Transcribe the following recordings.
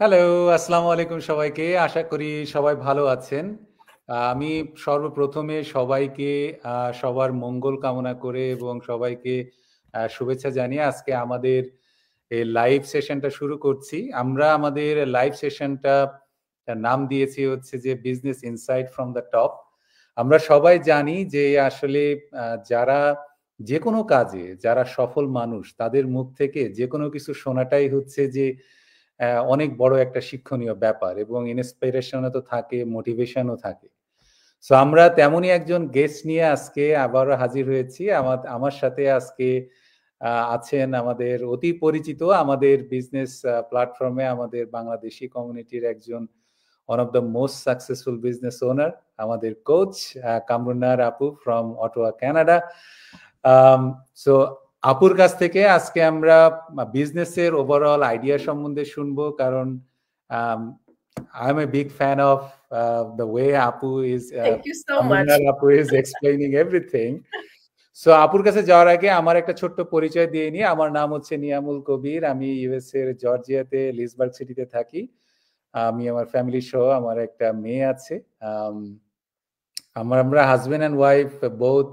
Hello, আসসালামু আলাইকুম সবাইকে। আশা করি সবাই ভালো আছেন। আমি সর্বপ্রথমে সবাইকে সবার মঙ্গল কামনা করে এবং সবাইকে শুভেচ্ছা জানিয়ে আজকে আমাদের এই লাইভ সেশনটা শুরু করছি। আমরা আমাদের লাইভ সেশনটা নাম দিয়েছি হচ্ছে যে business insight from the top. আমরা সবাই জানি যে আসলে যারা যেকোনো কাজে যারা সফল মানুষ তাদের মুখ থেকে যেকোনো কিছু শোনাটাই হচ্ছে যে অনেক বড় একটা শিক্ষণীয় ব্যাপার এবং ইন্সপিরেশনও তো থাকে, মোটিভেশনও থাকে। সো আমরা তেমনই একজন গেস্ট নিয়ে আজকে আবারও হাজির হয়েছি। আমার সাথে আজকে আছেন আমাদের অতি পরিচিত আমাদের বিজনেস প্ল্যাটফর্মে আমাদের বাংলাদেশি কমিউনিটির একজন one of the most successful business owner, আমাদের কোচ কামরুন্নাহার আপু ফ্রম অটোয়া কানাডা। সো আপুর কাছ থেকে আজকে আমরা বিজনেসের ওভারঅল আইডিয়া সম্বন্ধে শুনবো, কারণ I am a big fan of the way Apu is Thank you so much. Kamunnar Apu is explaining everything. So আপুর কাছে যাওয়ার আগে আমার একটা ছোট্ট পরিচয় দিয়ে নিই। আমার নাম হচ্ছে নিয়ামুল কবির। আমি ইউএস এর জর্জিয়াতে লিসবার্গ সিটিতে থাকি। আমি আমার ফ্যামিলি সহ আমার একটা মেয়ে আছে। আমরা হাজবেন্ড অ্যান্ড ওয়াইফ বোথ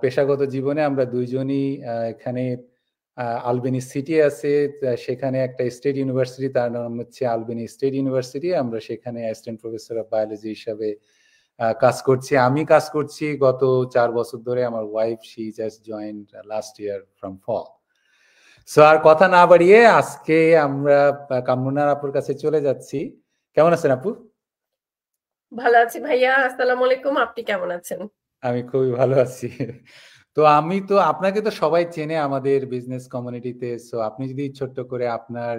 পেশাগত জীবনে আমরা দুইজনই এখানে আলবেনি সিটি আছে, সেখানে একটা স্টেট ইউনিভার্সিটি, তার নাম হচ্ছে আলবেনি স্টেট ইউনিভার্সিটি। আমরা সেখানে অ্যাসিস্ট্যান্ট প্রফেসর অফ বায়োলজি হিসাবে কাজ করছি। আমি কাজ করছি গত 4 বছর ধরে। আমার wife she just joined last year from fall. So আর কথা না বাড়িয়ে আজকে আমরা কামরুন্নাহার আপুর কাছে চলে যাচ্ছি। কেমন আছেন আপু? ভালো আছি ভাইয়া। আসসালামু আলাইকুম। আপনি কেমন আছেন? আমি খুবই ভালো আছি। তো আপনাকে তো সবাই চেনে আমাদের বিজনেস কমিউনিটিতে। সো আপনি যদি ছোট্ট করে আপনার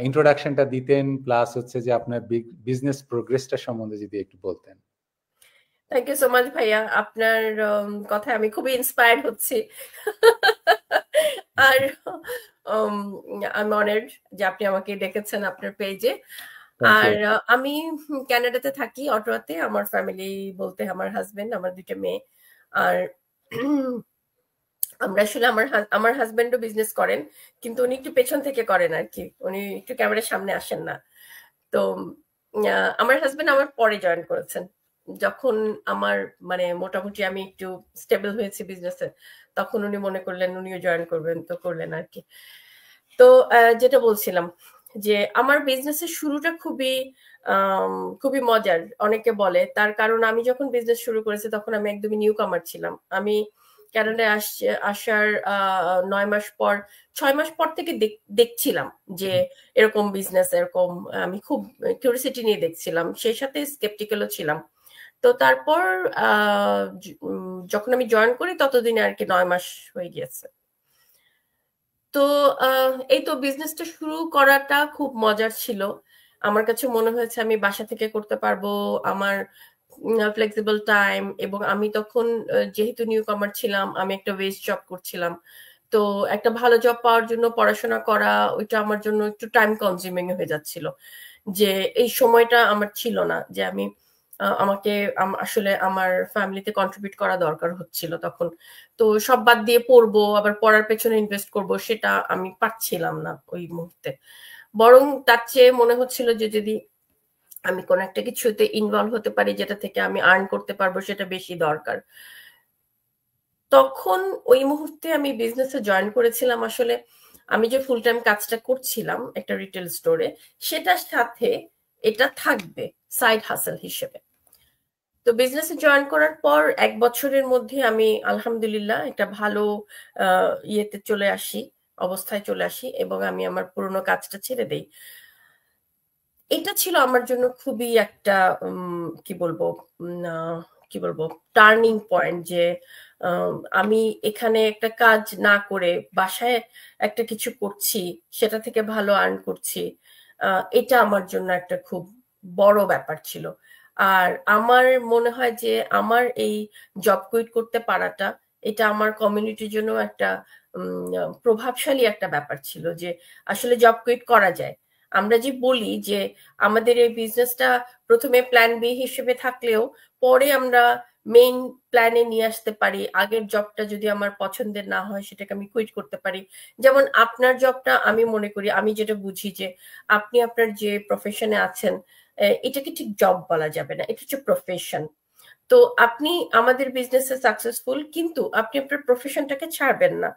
ইন্ট্রোডাকশনটা দিতেন, প্লাস হচ্ছে যে আপনার বিজনেস প্রোগ্রেসটা সম্বন্ধে যদি একটু বলতেন। থ্যাংক ইউ সো মাচ ভাইয়া। আপনার কথায় আমি খুবই ইন্সপায়ার্ড হচ্ছি। আর আমি অনার্ড যে আপনি আমাকে ডেকেছেন আপনার পেজে। থ্যাংক আর ইউ। আমি কানাডাতে থাকি, অটোয়াতে। আমার ফ্যামিলি বলতে আমার হাজবেন্ড, আমার 2টা মেয়ে। আর আমরা আসলে আমার হাজবেন্ডও বিজনেস করেন, কিন্তু উনি একটু পেছন থেকে করেন আর কি। উনি একটু ক্যামেরার সামনে আসেন না। তো আমার হাজবেন্ড আমার পরে জয়েন করেছেন, যখন আমার মানে মোটামুটি আমি একটু স্টেবল হয়েছি বিজনেসে। তখন উনি মনে করলেন উনিও জয়েন করবেন, তো করলেন আর কি। তো যেটা বলছিলাম যে আমার বিজনেসের শুরুটা খুবই মজার। অনেকে বলে তার কারণ আমি যখন বিজনেস শুরু করেছি তখন আমি একদমই নিউ কামার ছিলাম। আমি কানাডায় আসার 9 মাস পর, 6 মাস পর থেকে দেখছিলাম যে এরকম বিজনেস, এরকম আমি খুব কিউরিসিটি নিয়ে দেখছিলাম, সেই সাথে স্কেপটিক্যালও ছিলাম। তো তারপর যখন আমি জয়েন করি ততদিনে আর কি 9 মাস হয়ে গিয়েছে। তো এই তো বিজনেসটা শুরু করাটা খুব মজার ছিল। আমার কাছে মনে হয়েছে আমি বাসা থেকে করতে পারবো, আমার ফ্লেক্সিবল টাইম, এবং আমি তখন যেহেতু নিউ কামার ছিলাম, আমি একটা ওয়েস্ট জব করছিলাম। তো একটা ভালো জব পাওয়ার জন্য পড়াশোনা করা, ওইটা আমার জন্য একটু টাইম কনজিউমিং হয়ে যাচ্ছিল। যে এই সময়টা আমার ছিল না যে আমি আমাকে আসলে আমার ফ্যামিলিতে কন্ট্রিবিউট করা দরকার হচ্ছিল তখন। তো সব বাদ দিয়ে পড়বো, আবার পড়ার পেছনে ইনভেস্ট করব, সেটা আমি পারছিলাম না ওই মুহূর্তে। বরং তার চেয়ে মনে হচ্ছিল যে যদি আমি কোন একটা কিছুতে ইনভলভ হতে পারি যেটা থেকে আমি আর্ন করতে পারবো, সেটা বেশি দরকার। তখন ওই মুহূর্তে আমি বিজনেসে জয়েন করেছিলাম। আসলে আমি যে ফুল টাইম কাজটা করছিলাম একটা রিটেল স্টোরে, সেটার সাথে এটা থাকবে সাইড হাসেল হিসেবে। তো বিজনেসে জয়েন করার পর 1 বছরের মধ্যে আমি আলহামদুলিল্লাহ একটা ভালো ইয়েতে চলে আসি, অবস্থায় চলে আসি, এবং আমি আমার পুরোনো কাজটা ছেড়ে দেই। এটা ছিল আমার জন্য খুবই একটা কি বলবো কি বলবো টার্নিং পয়েন্ট, যে আমি এখানে একটা কাজ না করে বাসায় একটা কিছু করছি, সেটা থেকে ভালো আর্ন করছি। এটা আমার জন্য একটা খুব বড় ব্যাপার ছিল। আর আমার মনে হয় যে আমার এই জব কুইট করতে পারাটা, এটা আমার কমিউনিটির জন্য একটা প্রভাবশালী একটা ব্যাপার ছিল, যে আসলে জব কুইট করা যায়। আমরা যে বলি যে আমাদের এই বিজনেসটা প্রথমে প্ল্যান বি হিসেবে থাকলেও পরে আমরা মেইন প্ল্যানে নিয়ে আসতে পারি। আগের জবটা যদি আমার পছন্দের না হয় সেটাকে আমি কুইট করতে পারি। যেমন আপনার জবটা আমি মনে করি, আমি যেটা বুঝি যে আপনি আপনার যে প্রফেশনে আছেন এটাকে ঠিক জব বলা যাবে না, এটা হচ্ছে প্রফেশন। তো আপনি আমাদের বিজনেসে সাকসেসফুল, কিন্তু আপনি আপনার প্রফেশনটাকে ছাড়বেন না।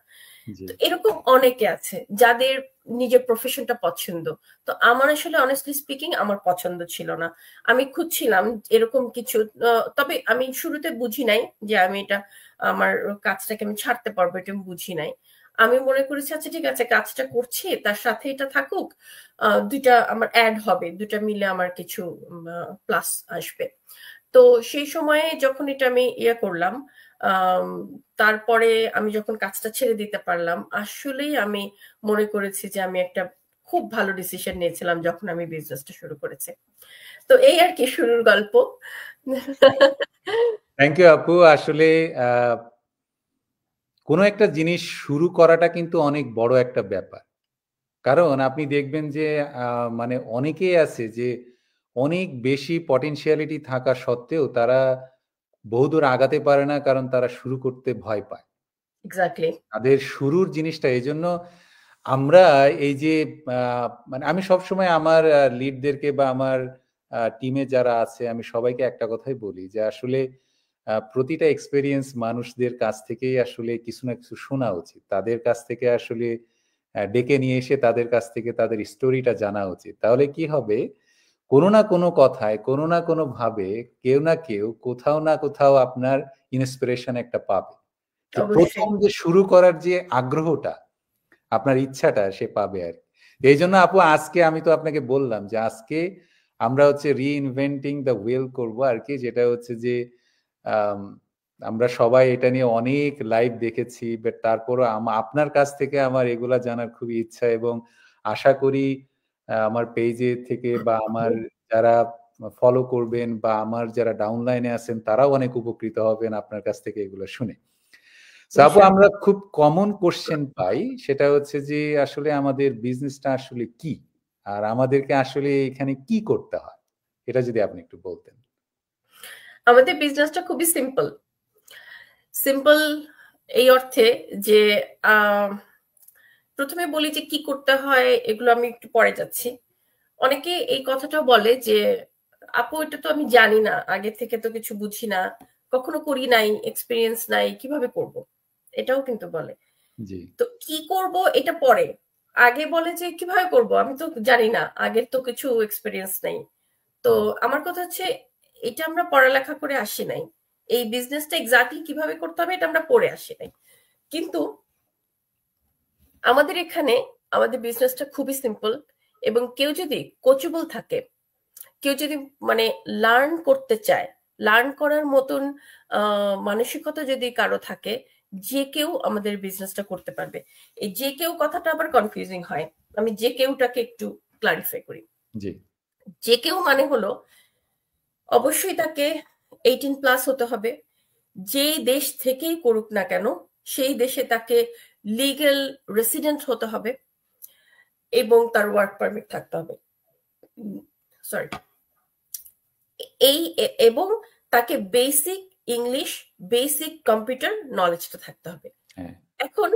তো এরকম অনেকে আছে যাদের নিজের প্রফেশনটা পছন্দ। তো আমার আসলে অনেস্টলি স্পিকিং আমার পছন্দ ছিল না। আমি খুঁজছিলাম এরকম কিছু, তবে আমি শুরুতে বুঝি নাই যে আমি এটা আমার কাজটাকে আমি ছাড়তে পারবো, এটা আমি বুঝি নাই। আমি মনে করেছি আচ্ছা ঠিক আছে, কাজটা করছি তার সাথে এটা থাকুক, দুইটা আমার অ্যাড হবে, দুটা মিলে আমার কিছু প্লাস আসবে। তো সেই সময়ে যখন এটা আমি ইয়ে করলাম, তারপরে আমি যখন কাজটা ছেড়ে দিতে পারলাম, আসলেই আমি মনে করেছি যে আমি একটা খুব ভালো ডিসিশন নিয়েছিলাম যখন আমি বিজনেসটা শুরু করেছি। তো এই আর কি শুরুর গল্প। থ্যাংক ইউ আপু। আসলে কোনো একটা জিনিস শুরু করাটা কিন্তু অনেক বড় একটা ব্যাপার। কারণ আপনি দেখবেন যে মানে অনেকেই আছে যে অনেক বেশি পটেনশিয়ালিটি থাকা সত্ত্বেও তারা বহুদূর আগাতে পারে না, কারণ তারা শুরু করতে ভয় পায়। এক্স্যাক্টলি। তাদের শুরুর জিনিসটা এইজন্য আমরা এই যে মানে আমি সবসময় আমার লিডদেরকে বা আমার টিমে যারা আছে আমি সবাইকে একটা কথাই বলি যে আসলে প্রতিটা এক্সপেরিয়েন্স মানুষদের কাছ থেকেই আসলে কিছু না কিছু শোনা উচিত। তাদের কাছ থেকে আসলে ডেকে নিয়ে এসে তাদের কাছ থেকে তাদের স্টোরিটা জানা উচিত। তাহলে কি হবে, কোনো না কোনো কথায়, কোনো না কোনো ভাবে কেউ না কেউ কোথাও না কোথাও আপনার ইন্সপিরেশন একটা পাবে। যে অবশ্যই। ১ম যে শুরু করার যে আগ্রহটা, আপনার ইচ্ছাটা সে পাবে আরকি। এইজন্য আপু আজকে আমি তো আপনাকে বললাম যে আজকে আমরা হচ্ছে রিইনভেন্টিং দ্য হুইল করবো আরকি। যেটা হচ্ছে যে আম আমরা সবাই এটা নিয়ে অনেক লাইভ দেখেছি। বাট তারপরও আপনার কাছ থেকে আমার এগুলা জানার খুবই ইচ্ছা, এবং আশা করি আমার পেজে থেকে বা আমার যারা ফলো করবেন বা আমার যারা ডাউনলাইনে আছেন তারাও অনেক উপকৃত হবেন আপনার কাছ থেকে এগুলো শুনে। সো আপু ইনশাআল্লাহ। আমরা খুব কমন কোয়েশ্চেন পাই, সেটা হচ্ছে যে আসলে আমাদের বিজনেসটা আসলে কি? আর আমাদেরকে আসলে এখানে কি করতে হয়? এটা যদি আপনি একটু বলতেন। আমাদের বিজনেসটা খুবই সিম্পল। সিম্পল এই অর্থে যে প্রথমে বলি যে কি করতে হয়, এগুলো আমি একটু পরে যাচ্ছি। অনেকে এই কথাটাও বলে যে আপু এটা তো আমি জানি না, আগে থেকে তো কিছু বুঝি না, কখনো করি নাই, এক্সপিরিয়েন্স নাই, কিভাবে করব, এটাও কিন্তু বলে। জি, তো কি করব এটা পরে, আগে বলে যে কিভাবে করব, আমি তো জানি না, আগের তো কিছু এক্সপিরিয়েন্স নেই। তো আমার কথা হচ্ছে এটা আমরা পড়ালেখা করে আসি নাই, এই বিজনেসটা এক্স্যাক্টলি কিভাবে করতে হবে এটা আমরা পড়ে আসি নাই। কিন্তু আমাদের এখানে আমাদের বিজনেসটা খুবই সিম্পল, এবং কেউ যদি কোচেবল থাকে, কেউ যদি মানে লার্ন করতে চায়, লার্ন করার মতন মানসিকতা যদি কারো থাকে, যে কেউ আমাদের বিজনেসটা করতে পারবে। এই যে কেউ কথাটা আবার কনফিউজিং হয়, আমি যে কেউটাকে একটু ক্লারিফাই করি। জি, যে কেউ মানে হলো অবশ্যই তাকে 18+ হতে হবে, যে দেশ থেকেই করুক না কেন সেই দেশে তাকে লিগ্যাল রেসিডেন্ট হতে হবে, এবং তার ওয়ার্ক পারমিট থাকতে হবে। সরি, এই এবং তাকে বেসিক ইংলিশ, বেসিক কম্পিউটার নলেজটা থাকতে হবে। হ্যাঁ, এখন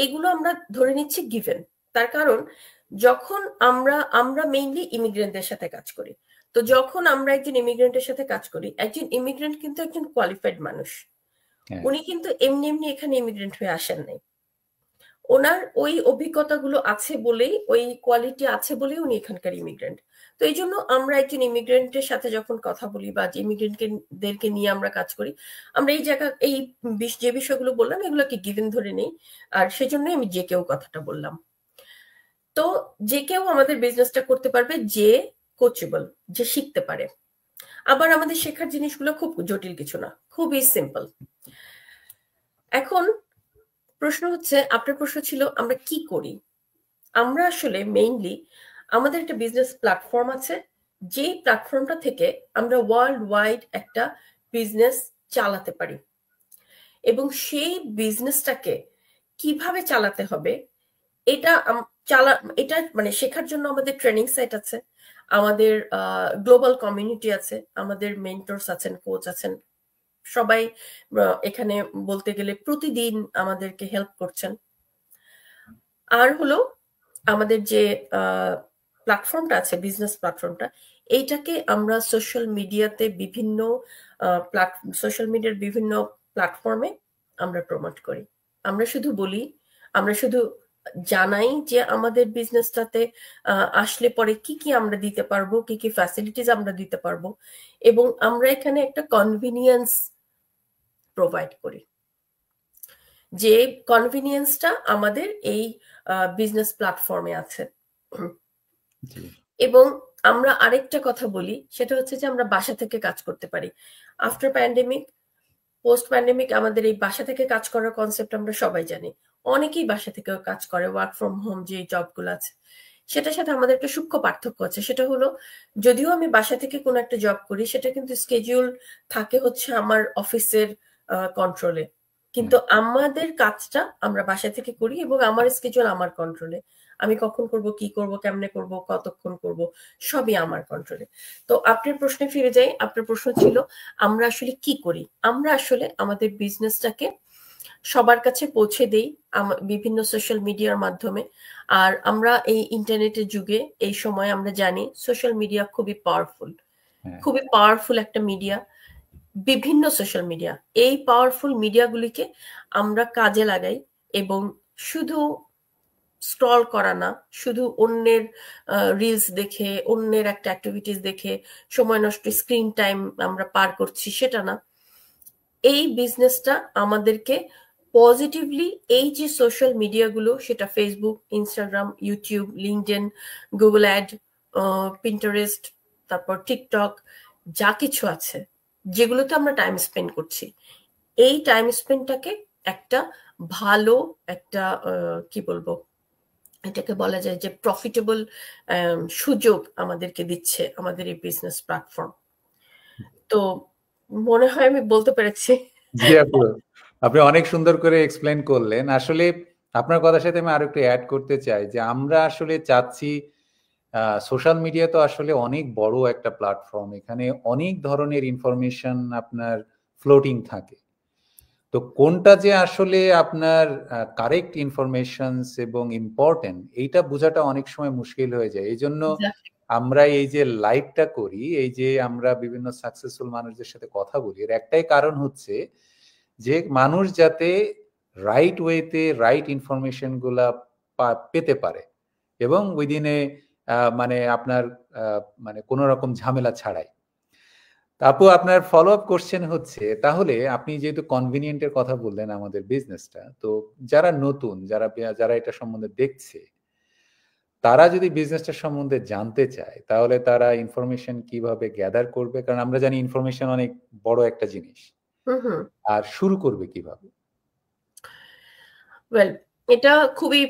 এগুলো আমরা ধরে নিচ্ছি গিভেন। তার কারণ যখন আমরা আমরা মেইনলি ইমিগ্রেন্টদের সাথে কাজ করি, তো যখন আমরা একজন ইমিগ্রেন্টের সাথে কাজ করি, একজন ইমিগ্রেন্ট কিন্তু একজন কোয়ালিফাইড মানুষ। হ্যাঁ, উনি কিন্তু এমনি এমনি এখানে ইমিগ্রেন্ট হয়ে আসেন নাই, ওনার ওই অভিজ্ঞতাগুলো আছে বলেই, ওই কোয়ালিটি আছে বলেই উনি এখানকার ইমিগ্রেন্ট। তো এই জন্য আমরা একজন ইমিগ্রেন্টের সাথে যখন কথা বলি বা ইমিগ্রেন্টদেরকে নিয়ে আমরা কাজ করি, আমরা এই জায়গা এই যে বিষয়গুলো বললাম এগুলোকে গিভেন ধরে নেই। আর সেজন্যই আমি যে কেউ কথাটা বললাম। তো যে কেউ আমাদের বিজনেসটা করতে পারবে, যে কোচেবল, যে শিখতে পারে। আবার আমাদের শেখার জিনিসগুলো খুব জটিল কিছু না, খুবই সিম্পল। এখন প্রশ্ন হচ্ছে, আপনার প্রশ্ন ছিল আমরা কি করি। আমরা আসলে মেইনলি আমাদের একটা বিজনেস প্ল্যাটফর্ম আছে, যেই প্ল্যাটফর্মটা থেকে আমরা ওয়ার্ল্ড ওয়াইড একটা বিজনেস চালাতে পারি, এবং সেই বিজনেসটাকে কিভাবে চালাতে হবে এটা এটা মানে শেখার জন্য আমাদের ট্রেনিং সাইট আছে, আমাদের গ্লোবাল কমিউনিটি আছে, আমাদের মেন্টরস আছেন, কোচ আছেন, সবাই এখানে বলতে গেলে প্রতিদিন আমাদেরকে হেল্প করছেন। আর হলো আমাদের যে প্ল্যাটফর্মটা আছে, বিজনেস প্ল্যাটফর্মটা, এইটাকে আমরা সোশ্যাল মিডিয়াতে বিভিন্ন সোশ্যাল মিডিয়ার বিভিন্ন প্ল্যাটফর্মে আমরা প্রমোট করি। আমরা শুধু বলি, আমরা শুধু জানাই যে আমাদের বিজনেসটাতে আসলে পরে কি কি আমরা দিতে পারবো, কি কি ফ্যাসিলিটিস আমরা দিতে পারবো, এবং আমরা এখানে একটা কনভিনিয়েন্স প্রোভাইড করি, যে কনভিনিয়েন্সটা আমাদের এই বিজনেস প্ল্যাটফর্মে আছে। এবং আমরা আরেকটা কথা বলি, সেটা হচ্ছে যে আমরা বাসা থেকে কাজ করতে পারি। আফটার প্যান্ডেমিক, পোস্ট প্যান্ডেমিক, আমাদের এই বাসা থেকে কাজ করার কনসেপ্ট আমরা সবাই জানি। অনেকেই বাসা থেকে কাজ করে, ওয়ার্ক ফ্রম হোম যে জবগুলো আছে। সেটার সাথে আমাদের একটা সূক্ষ্ম পার্থক্য আছে, সেটা হলো যদিও আমি বাসা থেকে কোনো একটা জব করি, সেটা কিন্তু স্কেডিউল থাকে হচ্ছে আমার অফিসের কন্ট্রোলে, কিন্তু আমাদের কাজটা আমরা বাসা থেকে করি এবং আমার স্কেডিউল আমার কন্ট্রোলে। আমি কখন করব, কি করব, কেমনে করব, কতক্ষণ করব, সবই আমার কন্ট্রোলে। তো আপনার প্রশ্নে ফিরে যাই। আপনার প্রশ্ন ছিল আমরা আসলে কি করি। আমরা আসলে আমাদের বিজনেসটাকে সবার কাছে পৌঁছে দেই বিভিন্ন সোশ্যাল মিডিয়ার মাধ্যমে। আর আমরা এই ইন্টারনেটের যুগে, এই সময় আমরা জানি সোশ্যাল মিডিয়া খুবই পাওয়ারফুল, খুবই পাওয়ারফুল একটা মিডিয়া। বিভিন্ন সোশ্যাল মিডিয়া, এই পাওয়ারফুল মিডিয়াগুলিকে আমরা কাজে লাগাই এবং শুধু স্ক্রল করা না, শুধু অন্যের রিলস দেখে, অন্যের একটা অ্যাক্টিভিটিস দেখে সময় নষ্ট, স্ক্রিন টাইম আমরা পার করছি, সেটা না। এই বিজনেসটা আমাদেরকে পজিটিভলি এই যে সোশ্যাল মিডিয়াগুলো, সেটা Facebook, Instagram, YouTube, LinkedIn, Google ad, Pinterest, তারপর টিকটক, যা কিছু আছে যেগুলোতে আমরা টাইম স্পেন্ড করছি, এই টাইম স্পেন্ডটাকে একটা ভালো একটা কি বলবো, এটাকে বলা যায় যে প্রফিটেবল সুযোগ আমাদেরকে দিচ্ছে আমাদের এই বিজনেস প্ল্যাটফর্ম। তো মনে হয় আমি বলতে পেরেছি। জি আপু, আপনি অনেক সুন্দর করে এক্সপ্লেন করলেন। আসলে আপনার কথার সাথে আমি আরো একটু অ্যাড করতে চাই যে আমরা আসলে চাচ্ছি, সোশ্যাল মিডিয়া তো আসলে অনেক বড় একটা প্ল্যাটফর্ম, এখানে অনেক ধরনের ইনফরমেশন আপনার ফ্লোটিং থাকে। তো কোনটা যে আসলে আপনার কারেক্ট ইনফরমেশনস এবং ইম্পর্টেন্ট, এইটা বোঝাটা অনেক সময় মুশকিল হয়ে যায়। এই জন্য আমরা এই যে লাইভটা করি, এই যে আমরা বিভিন্ন সাকসেসফুল মানুষদের সাথে কথা বলি, এর একটাই কারণ হচ্ছে যে মানুষ যাতে রাইট ওয়েতে রাইট ইনফরমেশন গুলা পেতে পারে এবং উইদিনে মানে আপনার মানে কোনো রকম ঝামেলা ছাড়াই। আপু, আপনার ফলো আপ কোশ্চেন হচ্ছে, তাহলে আপনি যেহেতু কনভিনিয়েন্টের কথা বললেন আমাদের বিজনেসটা, তো যারা নতুন, যারা এটা সম্বন্ধে দেখছে, তারা যদি বিজনেসটা সম্বন্ধে জানতে চায়, তাহলে তারা ইনফরমেশন কিভাবে গ্যাদার করবে? কারণ আমরা জানি ইনফরমেশন অনেক বড় একটা জিনিস। আর শুরু করবে কিভাবে? ওয়েল, এটা খুবই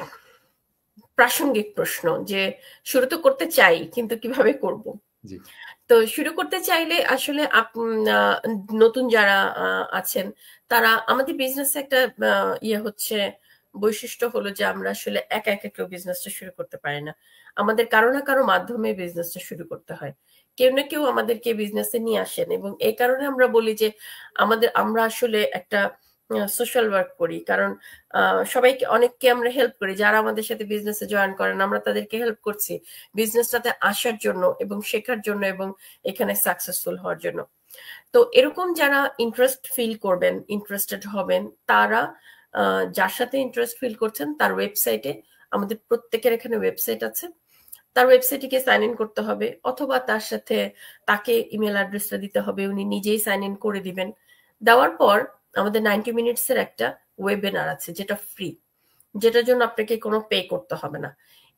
প্রাসঙ্গিক প্রশ্ন, যে শুরু তো করতে চাই কিন্তু কিভাবে করব। জি। তো শুরু করতে চাইলে আসলে নতুন যারা আছেন, তারা আমাদের বিজনেসে একটা ইয়ে হচ্ছে, বৈশিষ্ট্য হলো যে আমরা আসলে একা একা কেউ বিজনেসটা শুরু করতে পারি না। আমাদের কারো না কারো মাধ্যমে বিজনেসটা শুরু করতে হয়। কেউ না কেউ আমাদেরকে বিজনেসে নিয়ে আসেন, এবং এই কারণে আমরা বলি যে আমরা আসলে একটা সোশ্যাল ওয়ার্ক করি। কারণ সবাইকে, অনেককে আমরা হেল্প করি, যারা আমাদের সাথে বিজনেসে জয়েন করেন আমরা তাদেরকে হেল্প করছি বিজনেসটাতে আসার জন্য এবং শেখার জন্য এবং এখানে সাকসেসফুল হওয়ার জন্য। তো এরকম যারা ইন্টারেস্ট ফিল করবেন, ইন্টারেস্টেড হবেন, তারা যার সাথে ইন্টারেস্ট ফিল করছেন তার ওয়েবসাইটে, আমাদের প্রত্যেকের এখানে ওয়েবসাইট আছে, তার ওয়েবসাইটে গিয়ে সাইন ইন করতে হবে, অথবা তার সাথে তাকে ইমেল অ্যাড্রেসটা দিতে হবে, উনি নিজেই সাইন ইন করে দিবেন। দেওয়ার পর আমাদের 90 মিনিটসের একটা ওয়েবিনার আছে, যেটা ফ্রি, যেটার জন্য আপনাকে কোনো পে করতে হবে না।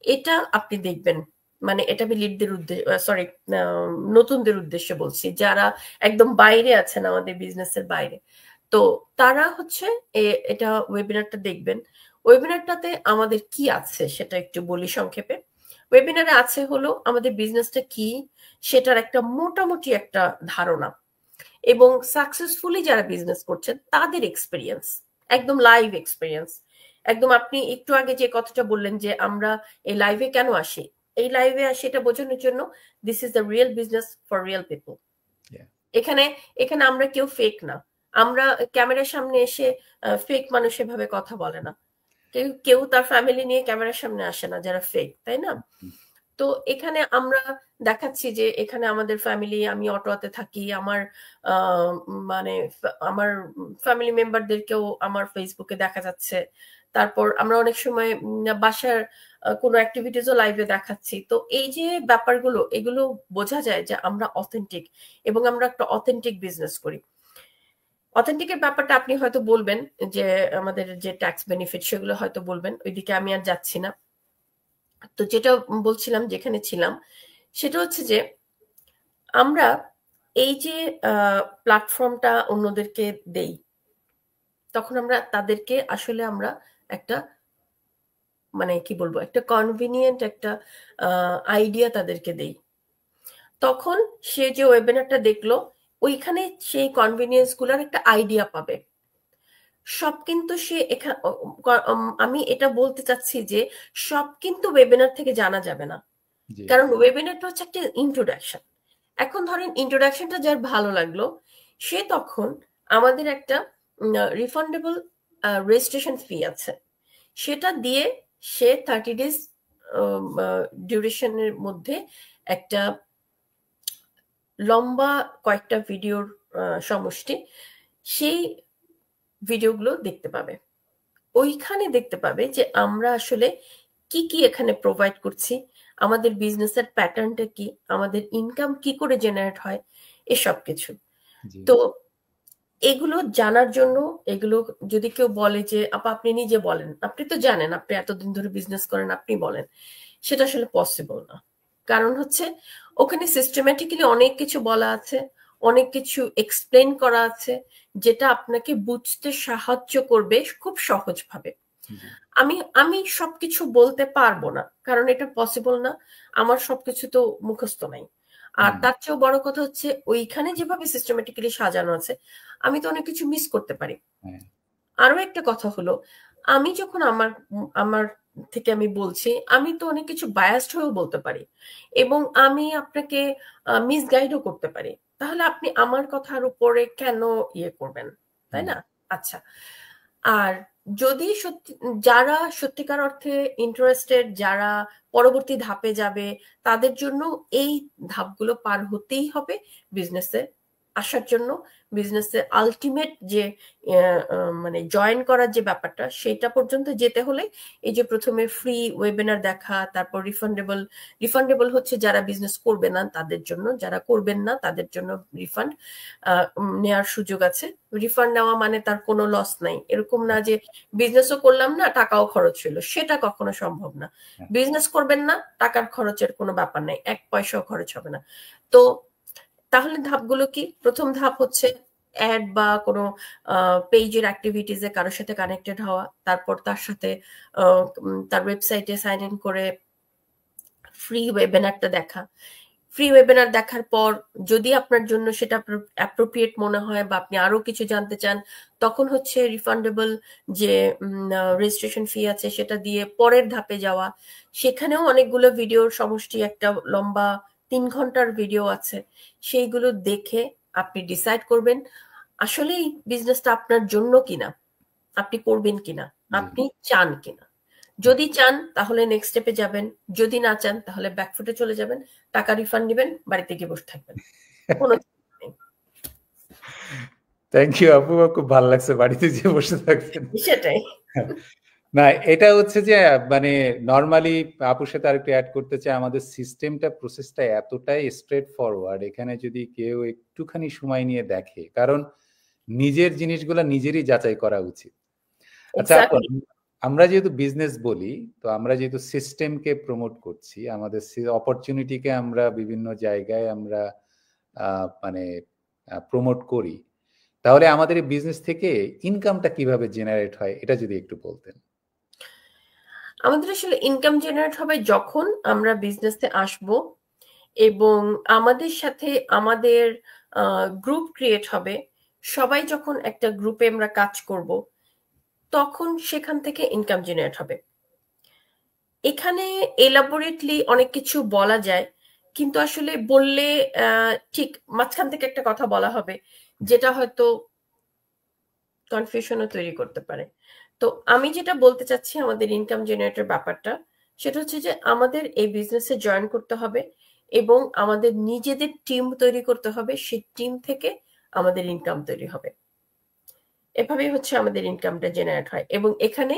এটা আপনি দেখবেন, মানে এটা আমি লিডদের উদ্দেশ্যে, সরি, নতুনদের উদ্দেশ্যে বলছি, যারা একদম বাইরে আছেন, আমাদের বিজনেসের বাইরে। তো তারা হচ্ছে এটা ওয়েবিনারটা দেখবেন। ওয়েবিনারটাতে আমাদের কি আছে সেটা একটু বলি সংক্ষেপে। ওয়েবিনারে আছে হলো আমাদের বিজনেসটা কি সেটার একটা মোটামুটি একটা ধারণা, এবং সাকসেসফুলি যারা বিজনেস করছেন তাদের এক্সপিরিয়েন্স, একদম লাইভ এক্সপিরিয়েন্স। একদম আপনি একটু আগে যে কথাটা বললেন যে আমরা এই লাইভে কেন আসি, এই লাইভে আসি এটা বোঝানোর জন্য, this is the real business for real people. এখানে আমরা কেউ ফেক না, আমরা ক্যামেরার সামনে এসে ফেক মানুষ এভাবে কথা বলে না। কেউ তার ফ্যামিলি নিয়ে ক্যামেরার সামনে আসে না যারা ফেক, তাই না? তো এখানে আমরা দেখাচ্ছি যে এখানে আমাদের ফ্যামিলি, আমি অটোয়াতে থাকি, আমার মানে আমার ফ্যামিলি মেম্বারদেরকেও আমার ফেসবুকে দেখা যাচ্ছে। তারপর আমরা অনেক সময় বাসার কোনো অ্যাক্টিভিটিসও লাইভে দেখাচ্ছি। তো এই যে ব্যাপারগুলো, এগুলো বোঝা যায় যে আমরা অথেন্টিক, এবং আমরা একটা অথেন্টিক বিজনেস করি। অথেন্টিকের ব্যাপারটা আপনি হয়তো বলবেন যে আমাদের যে ট্যাক্স বেনিফিট সেগুলো হয়তো বলবেন, ওইদিকে আমি আর যাচ্ছি না। তো যেটা বলছিলাম, যেখানে ছিলাম, সেটা হচ্ছে যে আমরা এই যে প্ল্যাটফর্মটা অন্যদেরকে দেই, তখন আমরা তাদেরকে আসলে আমরা একটা মানে কি বলবো, একটা কনভিনিয়েন্ট একটা আইডিয়া তাদেরকে দেই। তখন সে যে ওয়েবিনারটা দেখলো, ওইখানে সেই কনভিনিয়েন্স গুলার একটা আইডিয়া পাবে। সব কিন্তু সে আমি এটা বলতে চাচ্ছি যে সব কিন্তু ওয়েবিনার থেকে জানা যাবে না, কারণ ওয়েবিনারটা হচ্ছে একটা ইন্ট্রোডাকশন। এখন ধরেন ইন্ট্রোডাকশনটা যার ভালো লাগলো, সে তখন আমাদের একটা রিফান্ডেবল রেজিস্ট্রেশন ফি আছে, সেটা দিয়ে সে 30 ডেজ ডিউরেশনের মধ্যে একটা লম্বা কয়েকটা ভিডিওর সমষ্টি, সেই ভিডিওগুলো দেখতে পাবে। ওইখানে দেখতে পাবে যে আমরা আসলে কি কি এখানে প্রোভাইড করছি, আমাদের বিজনেসের প্যাটার্নটা কি, আমাদের ইনকাম কি করে জেনারেট হয়, এসব কিছু। তো এগুলো জানার জন্য, এগুলো যদি কেউ বলে যে আপনি নিজে বলেন, আপনি তো জানেন, আপনি এতদিন ধরে বিজনেস করেন, আপনি বলেন, সেটা আসলে পসিবল না। কারণ হচ্ছে ওখানে সিস্টেম্যাটিক্যালি অনেক কিছু বলা আছে, অনেক কিছু এক্সপ্লেন করা আছে, যেটা আপনাকে বুঝতে সাহায্য করবে খুব সহজভাবে। আমি সবকিছু বলতে পারবো না, কারণ এটা পসিবল না, আমার সবকিছু তো মুখস্থ নাই। আর তার চেয়েও বড় কথা হচ্ছে ওইখানে যেভাবে সিস্টেমেটিক্যালি সাজানো আছে, আমি তো অনেক কিছু মিস করতে পারি। আরো একটা কথা হলো, আমি যখন আমার থেকে আমি বলছি, আমি তো অনেক কিছু বায়াসড হয়েও বলতে পারি, এবং আমি আপনাকে মিসগাইডও করতে পারি। তাহলে আপনি আমার কথার উপরে কেন ইয়ে করবেন, তাই না? আচ্ছা, আর যদি সত্যি যারা সত্যিকার অর্থে ইন্টারেস্টেড, যারা পরবর্তী ধাপে যাবে, তাদের জন্য এই ধাপগুলো পার হতেই হবে বিজনেসে আসার জন্য। বিজনেসে আলটিমেট যে মানে জয়েন করার যে ব্যাপারটা, সেটা পর্যন্ত যেতে হলে এই যে প্রথমে ফ্রি ওয়েবিনার দেখা, তারপর রিফান্ডেবল হচ্ছে যারা বিজনেস করবে না তাদের জন্য, যারা করবেন না তাদের জন্য রিফান্ড নেওয়ার সুযোগ আছে। রিফান্ড নেওয়া মানে তার কোনো লস নাই, এরকম না যে বিজনেসও করলাম না টাকাও খরচ হলো, সেটা কখনো সম্ভব না। বিজনেস করবেন না, টাকার খরচের কোনো ব্যাপার নাই, 1 পয়সাও খরচ হবে না। তো তাহলে ধাপগুলো কি? প্রথম ধাপ হচ্ছে অ্যাড বা কোনো পেজের অ্যাক্টিভিটিসে কারোর সাথে কানেক্টেড হওয়া, তারপর তার সাথে তার ওয়েবসাইটে সাইন ইন করে ফ্রি ওয়েবিনারটা দেখা। ফ্রি ওয়েবিনার দেখার পর যদি আপনার জন্য সেটা অ্যাপ্রোপ্রিয়েট মনে হয় বা আপনি আরো কিছু জানতে চান, তখন হচ্ছে রিফান্ডেবল যে রেজিস্ট্রেশন ফি আছে সেটা দিয়ে পরের ধাপে যাওয়া। সেখানেও অনেকগুলো ভিডিওর সমষ্টি, একটা লম্বা 3 ঘন্টার ভিডিও আছে, সেইগুলো দেখে আপনি ডিসাইড করবেন আসলে এই বিজনেসটা আপনার জন্য কিনা, আপনি করবেন কিনা, আপনি চান কিনা। যদি চান তাহলে নেক্সট স্টেপে যাবেন, যদি না চান তাহলে ব্যাকফুটে চলে যাবেন, টাকা রিফান্ড নেবেন, বাড়িতে গিয়ে বসে থাকবেন। কোনো থ্যাংক ইউ আপু, খুব ভালো লাগছে বাড়িতে যেয়ে বসে থাকবেন। সেটাই না, এটা হচ্ছে যে মানে নরমালি আপুর সাথে আরেকটু অ্যাড করতে চাই, আমাদের সিস্টেমটা প্রসেসটা এতটাই স্ট্রেট ফরওয়ার্ড, এখানে যদি কেউ একটুখানি সময় নিয়ে দেখে, কারণ নিজের জিনিসগুলো নিজেরই যাচাই করা উচিত। আচ্ছা আপু, আমরা যেহেতু বিজনেস বলি, তো আমরা যেহেতু সিস্টেমকে প্রমোট করছি, আমাদের অপরচুনিটিকে আমরা বিভিন্ন জায়গায় আমরা মানে প্রমোট করি, তাহলে আমাদের এই বিজনেস থেকে ইনকামটা কিভাবে জেনারেট হয় এটা যদি একটু বলতেন। আমাদের আসলে ইনকাম জেনারেট হবে যখন আমরা বিজনেসে আসব এবং আমাদের সাথে আমাদের গ্রুপ ক্রিয়েট হবে, সবাই যখন একটা গ্রুপে আমরা কাজ করব, তখন সেখান থেকে ইনকাম জেনারেট হবে। এখানে এলাবোরেটলি অনেক কিছু বলা যায়, কিন্তু আসলে বললে ঠিক মাঝখান থেকে একটা কথা বলা হবে যেটা হয়তো কনফিউশনও তৈরি করতে পারে। তো আমি যেটা বলতে চাচ্ছি আমাদের ইনকাম জেনারেটর ব্যাপারটা, সেটা হচ্ছে যে আমাদের এই বিজনেসে জয়েন করতে হবে এবং আমাদের নিজেদের টিম তৈরি করতে হবে, সেই টিম থেকে আমাদের ইনকাম তৈরি হবে। এভাবেই হচ্ছে আমাদের ইনকামটা জেনারেট হয় এবং এখানে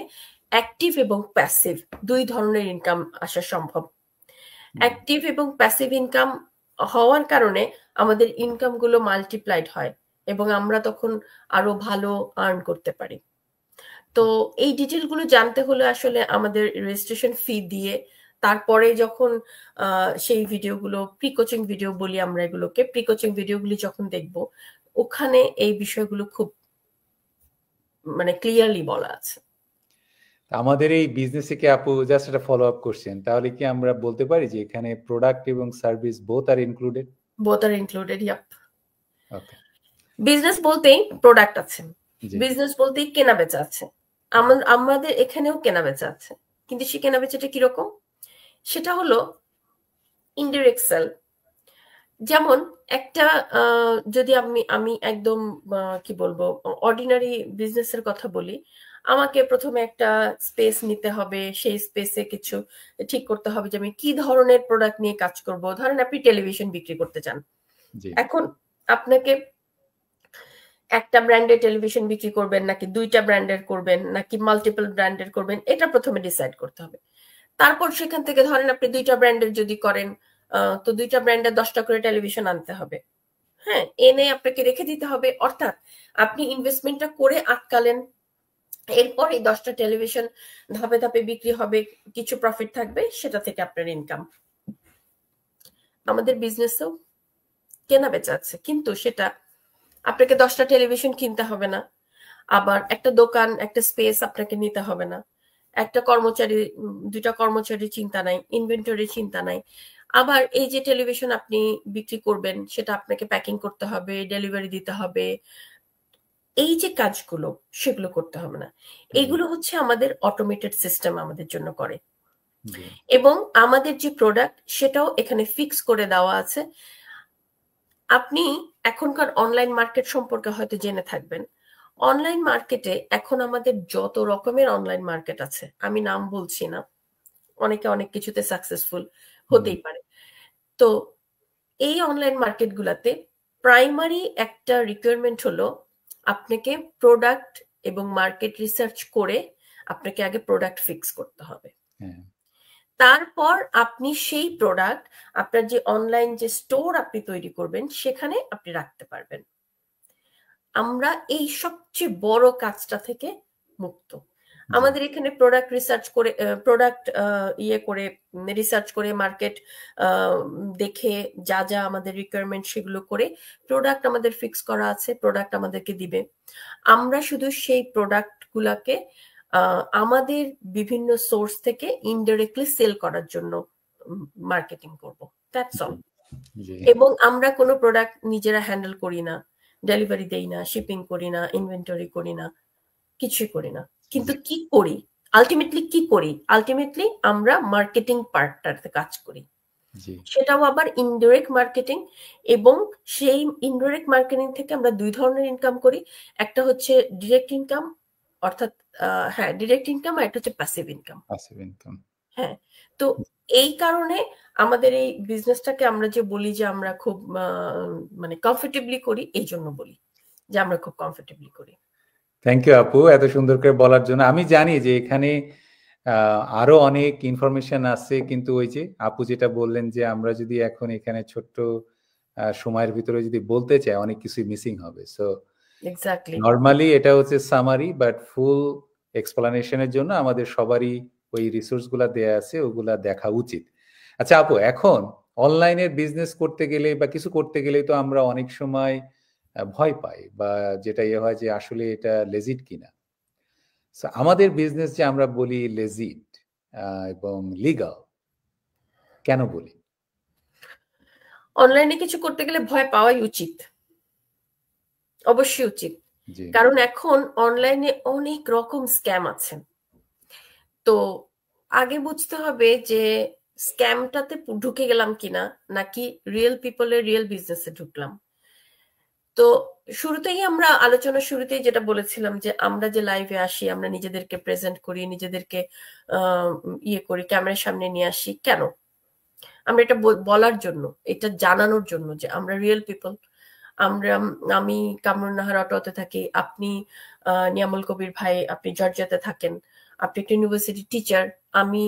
অ্যাক্টিভ এবং প্যাসিভ দুই ধরনের ইনকাম আসা সম্ভব। অ্যাক্টিভ এবং প্যাসিভ ইনকাম হওয়ার কারণে আমাদের ইনকাম গুলো মাল্টিপ্লাইড হয় এবং আমরা তখন আরো ভালো আর্ন করতে পারি। তো এই ডিটেল গুলো জানতে হলে আসলে আমাদের রেজিস্ট্রেশন ফি দিয়ে তারপরে যখন সেই ভিডিওগুলো প্রি কোচিং ভিডিও বলি আমরা এগুলোকে, প্রি কোচিং ভিডিওগুলি যখন দেখব ওখানে এই বিষয়গুলো খুব মানে ক্লিয়ারলি বলা আছে। আমাদের এই বিজনেসে কি আপু জাস্ট একটা ফলো আপ করছেন, তাহলে কি আমরা বলতে পারি যে এখানে প্রোডাক্ট এবং service both are included? Both are included, yup. Okay. Business বলতেই প্রোডাক্ট আছে, জি। বিজনেস বলতেই কেনা বেচা আছে, আমাদের এখানেও কেনা বেচা আছে, কিন্তু সে কেনা বেচাটা কিরকম? সেটা হলো ইনডিরেক্ট সেল। যেমন একটা যদি আমি একদম কি বলবো অর্ডিনারি বিজনেসের কথা বলি, আমাকে প্রথমে একটা স্পেস নিতে হবে, সেই স্পেসে কিছু ঠিক করতে হবে যে আমি কি ধরনের প্রোডাক্ট নিয়ে কাজ করব। ধরেন আপনি টেলিভিশন বিক্রি করতে চান, জি। এখন আপনাকে একটা ব্র্যান্ডের টেলিভিশন বিক্রি করবেন নাকি দুইটা ব্র্যান্ডের করবেন নাকি মাল্টিপল ব্র্যান্ডের করবেন, এটা প্রথমে ডিসাইড করতে হবে। তারপর সেখান থেকে ধরেন আপনি দুইটা ব্র্যান্ডের যদি করেন, তো দুইটা ব্র্যান্ডের 10টা করে টেলিভিশন আনতে হবে। হ্যাঁ, এনে আপনাকে রেখে দিতে হবে, অর্থাৎ আপনি ইনভেস্টমেন্টটা করে আটকালেন, এরপর এই 10টা টেলিভিশন ধাপে ধাপে বিক্রি হবে, কিছু প্রফিট থাকবে, সেটা থেকে আপনার ইনকাম। আমাদের বিজনেসেও কেনা বেচা আছে, কিন্তু সেটা আপনাকে 10টা টেলিভিশন কিনতে হবে না, আবার একটা দোকান একটা স্পেস আপনাকে নিতে হবে না, একটা কর্মচারী দুইটা কর্মচারী চিন্তা নাই, ইনভেন্টরি চিন্তা নাই। আবার এই যে টেলিভিশন আপনি বিক্রি করবেন সেটা আপনাকে প্যাকিং করতে হবে, ডেলিভারি দিতে হবে, এই যে কাজগুলো সেগুলো করতে হবে না। এগুলো হচ্ছে আমাদের অটোমেটেড সিস্টেম আমাদের জন্য করে। এবং আমাদের যে প্রোডাক্ট সেটাও এখানে ফিক্স করে দেওয়া আছে। আপনি এখনকার অনলাইন মার্কেট সম্পর্কে হয়তো জেনে থাকবেন। অনলাইন মার্কেটে এখন আমাদের যত রকমের অনলাইন মার্কেট আছে, আমি নাম বলছি না, অনেকে অনেক কিছুতে সাকসেসফুল হতেই পারে। তো এই অনলাইন মার্কেট গুলাতে প্রাইমারি একটা রিকোয়ারমেন্ট হলো আপনাকে প্রোডাক্ট এবং মার্কেট রিসার্চ করে আপনাকে আগে প্রোডাক্ট ফিক্স করতে হবে। তারপর আপনি সেই প্রোডাক্ট আপনার যে অনলাইন যে স্টোর আপনি তৈরি করবেন সেখানে আপনি রাখতে পারবেন। আমরা এই সবচেয়ে বড় কাজটা থেকে মুক্ত। আমাদের এখানে প্রোডাক্ট রিসার্চ করে প্রোডাক্ট করে রিসার্চ করে মার্কেট দেখে যা যা আমাদের রিকোয়ারমেন্ট সেগুলো করে প্রোডাক্ট আমাদের ফিক্স করা আছে, প্রোডাক্ট আমাদেরকে দিবে। আমরা শুধু সেই প্রোডাক্ট গুলাকে আমাদের বিভিন্ন সোর্স থেকে ইনডাইরেক্টলি সেল করার জন্য মার্কেটিং করব, দ্যাটস অল। এবং আমরা কোনো প্রোডাক্ট নিজেরা হ্যান্ডেল করি না, ডেলিভারি দেই না, শিপিং করি না, ইনভেন্টরি করি না, কিছুই করি না। কিন্তু কি করি আলটিমেটলি, কি করি আলটিমেটলি আমরা মার্কেটিং পার্টটাতে কাজ করি, সেটাও আবার ইনডাইরেক্ট মার্কেটিং। এবং সেই ইনডাইরেক্ট মার্কেটিং থেকে আমরা দুই ধরনের ইনকাম করি, একটা হচ্ছে ডিরেক্ট ইনকাম, অর্থাৎ হ্যাঁ ডিরেক্ট ইনকাম, আর একটা হচ্ছে প্যাসিভ ইনকাম। হ্যাঁ, তো এই কারণে আমাদের এই বিজনেসটাকে আমরা যে বলি যে আমরা খুব মানে কমফোর্টেবলি করি, এই জন্য বলি যে আমরা খুব কমফোর্টেবলি করি। থ্যাংক ইউ আপু এত সুন্দর করে বলার জন্য। আমি জানি যে এখানে আরো অনেক ইনফরমেশন আছে, কিন্তু ওই যে আপু যেটা বললেন যে আমরা যদি এখন এখানে ছোট্ট সময়ের ভিতরে যদি বলতে চাই অনেক কিছুই মিসিং হবে। সো এক্স্যাক্টলি, নরমালি এটা হচ্ছে সামারি, বাট ফুল এক্সপ্লানেশনের জন্য আমাদের সবারই ওই রিসোর্স গুলা দেয়া আছে, ওগুলা দেখা উচিত। আচ্ছা আপু, এখন অনলাইনের বিজনেস করতে গেলে বা কিছু করতে গেলে তো আমরা অনেক সময় ভয় পাই, বা যেটা ইয়ে হয় যে আসলে এটা লেজিট কিনা। আমাদের বিজনেস যে আমরা বলি লেজিট এবং লিগাল, কেন বলি? অনলাইনে কিছু করতে গেলে ভয় পাওয়াই উচিত, অবশ্যই উচিত। কারণ এখন অনলাইনে অনেক রকম স্ক্যাম আছে। তো আগে বুঝতে হবে যে স্ক্যামটাতে ঢুকে গেলাম কিনা নাকি রিয়েল পিপলের রিয়েল বিজনেসে ঢুকলাম। তো শুরুতেই আমরা আলোচনার শুরুতেই যেটা বলেছিলাম যে আমরা যে লাইভে আসি, আমরা নিজেদেরকে প্রেজেন্ট করি, নিজেদেরকে ইয়ে করি, ক্যামেরার সামনে নিয়ে আসি কেন? আমরা এটা বলার জন্য, এটা জানানোর জন্য যে আমরা রিয়েল পিপল। আমি কামরুন নাহার অটোতে থাকি, আপনি নিয়ামুল কবির ভাই আপনি জর্জিয়াতে থাকেন, আপনি একটা ইউনিভার্সিটি টিচার, আমি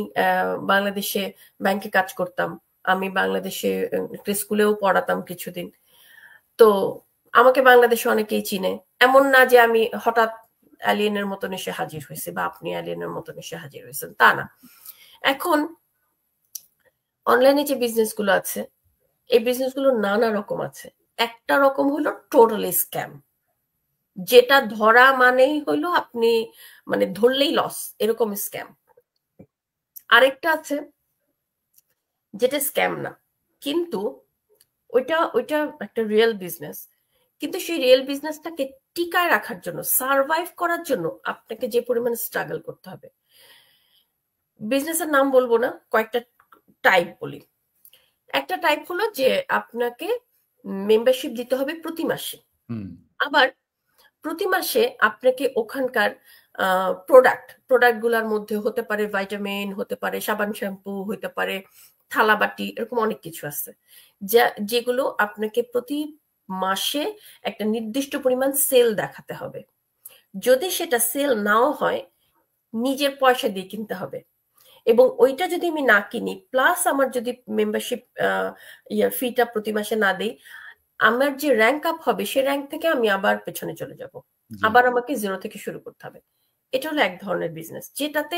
বাংলাদেশে ব্যাংকে কাজ করতাম, আমি বাংলাদেশে একটা স্কুলেও পড়াতাম কিছুদিন। তো আমাকে বাংলাদেশে অনেকেই চিনে, এমন না যে আমি হঠাৎ অ্যালিয়েনের মতন এসে হাজির হয়েছি বা আপনি অ্যালিয়েনের মতন এসে হাজির হয়েছেন, তা না। এখন অনলাইনে যে বিজনেস গুলো আছে, এই বিজনেস গুলো নানা রকম আছে। একটা রকম হলো টোটালি স্ক্যাম, যেটা ধরা মানেই হলো আপনি মানে ধরলেই লস, এরকম স্ক্যাম। আরেকটা আছে যেটা স্ক্যাম না, কিন্তু ওইটা ওইটা একটা রিয়েল বিজনেস, কিন্তু সেই রিয়েল বিজনেসটাকে টিকায় রাখার জন্য, সার্ভাইভ করার জন্য আপনাকে যে পরিমাণে স্ট্রাগল করতে হবে। বিজনেসের নাম বলবো না, কয়েকটা টাইপ বলি। একটা টাইপ হলো যে আপনাকে মেম্বারশিপ দিতে হবে প্রতি মাসে, আবার প্রতি মাসে আপনাকে ওখানকার প্রোডাক্ট গুলার মধ্যে হতে পারে ভাইটামিন, হতে পারে সাবান শ্যাম্পু, হতে পারে থালাবাটি, এরকম অনেক কিছু আছে যেগুলো আপনাকে প্রতি মাসে একটা নির্দিষ্ট পরিমাণ সেল দেখাতে হবে। যদি সেটা সেল নাও হয়, নিজের পয়সা দিয়ে কিনতে হবে। এবং ওইটা যদি আমি না কিনি, প্লাস আমার যদি মেম্বারশিপ ফিটা প্রতি মাসে না দেই, আমার যে র্যাঙ্ক আপ হবে সে র্যাঙ্ক থেকে আমি আবার পেছনে চলে যাব, আবার আমাকে জিরো থেকে শুরু করতে হবে। এটা হলো এক ধরনের বিজনেস, যেটাতে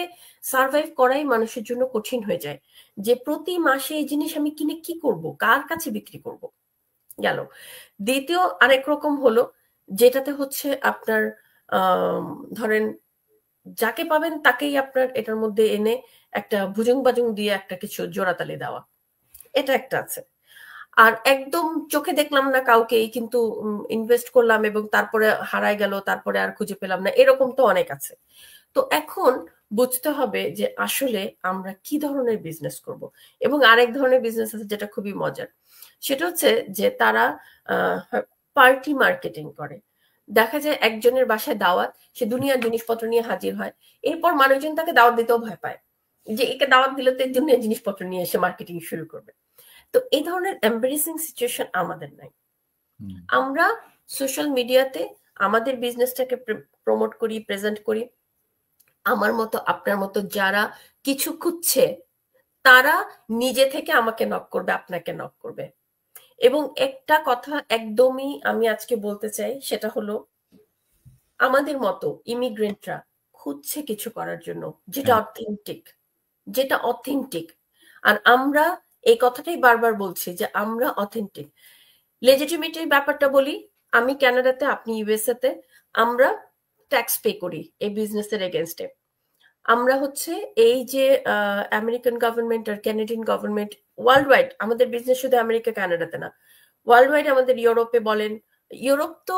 সার্ভাইভ করাই মানুষের জন্য কঠিন হয়ে যায়, যে প্রতি মাসে এই জিনিস আমি কিনে কি করব, কার কাছে বিক্রি করব। গেল। দ্বিতীয় আরেক রকম হলো যেটাতে হচ্ছে আপনার ধরেন যাকে পাবেন তাকেই আপনার এটার মধ্যে এনে একটা ভুজুং বাজুং দিয়ে একটা কিছু জোড়াতালি দেওয়া, এটা একটা আছে। আর একদম চোখে দেখলাম না কাউকেই, কিন্তু ইনভেস্ট করলাম এবং তারপরে হারায় গেল, তারপরে আর খুঁজে পেলাম না, এরকম তো অনেক আছে। তো এখন বুঝতে হবে যে আসলে আমরা কি ধরনের বিজনেস করব। এবং আরেক ধরনের বিজনেস আছে যেটা খুবই মজার, সেটা হচ্ছে যে তারা পার্টি মার্কেটিং করে। দেখা যায় একজনের বাসায় দাওয়াত, সে দুনিয়ার জিনিসপত্র নিয়ে হাজির হয়, এরপর মানুষজন তাকে দাওয়াত দিতেও ভয় পায় যে একে দাওয়াত দিলে তো দুনিয়ার জিনিসপত্র নিয়ে এসে মার্কেটিং শুরু করবে। তো এই ধরনের এম্বারেসিং সিচুয়েশন আমাদের নাই। আমরা সোশ্যাল মিডিয়াতে আমাদের বিজনেসটাকে প্রমোট করি, প্রেজেন্ট করি। আমার মতো আপনার মতো যারা কিছু খুঁজছে তারা নিজে থেকে আমাকে নক করবে, আপনাকে নক করবে। এবং একটা কথা একদমই আমি আজকে বলতে চাই, সেটা হলো আমাদের মতো ইমিগ্রেন্টরা খুঁজছে কিছু করার জন্য যেটা অথেন্টিক, যেটা অথেন্টিক। আর আমরা এই কথাটাই বারবার বলছি যে আমরা অথেন্টিক। লেজিটিমেটের ব্যাপারটা বলি, আমি কানাডাতে, আপনি ইউএসএ তে, আমরা ট্যাক্স পে করি এই বিজনেসের এগেনস্টে। আমরা হচ্ছে এই যে আমেরিকান গভর্নমেন্ট আর ক্যানাডিয়ান গভর্নমেন্ট, ওয়ার্ল্ড ওয়াইড আমাদের বিজনেস শুধু আমেরিকা কানাডাতে না, ওয়ার্ল্ড ওয়াইড আমাদের, ইউরোপে বলেন, ইউরোপ তো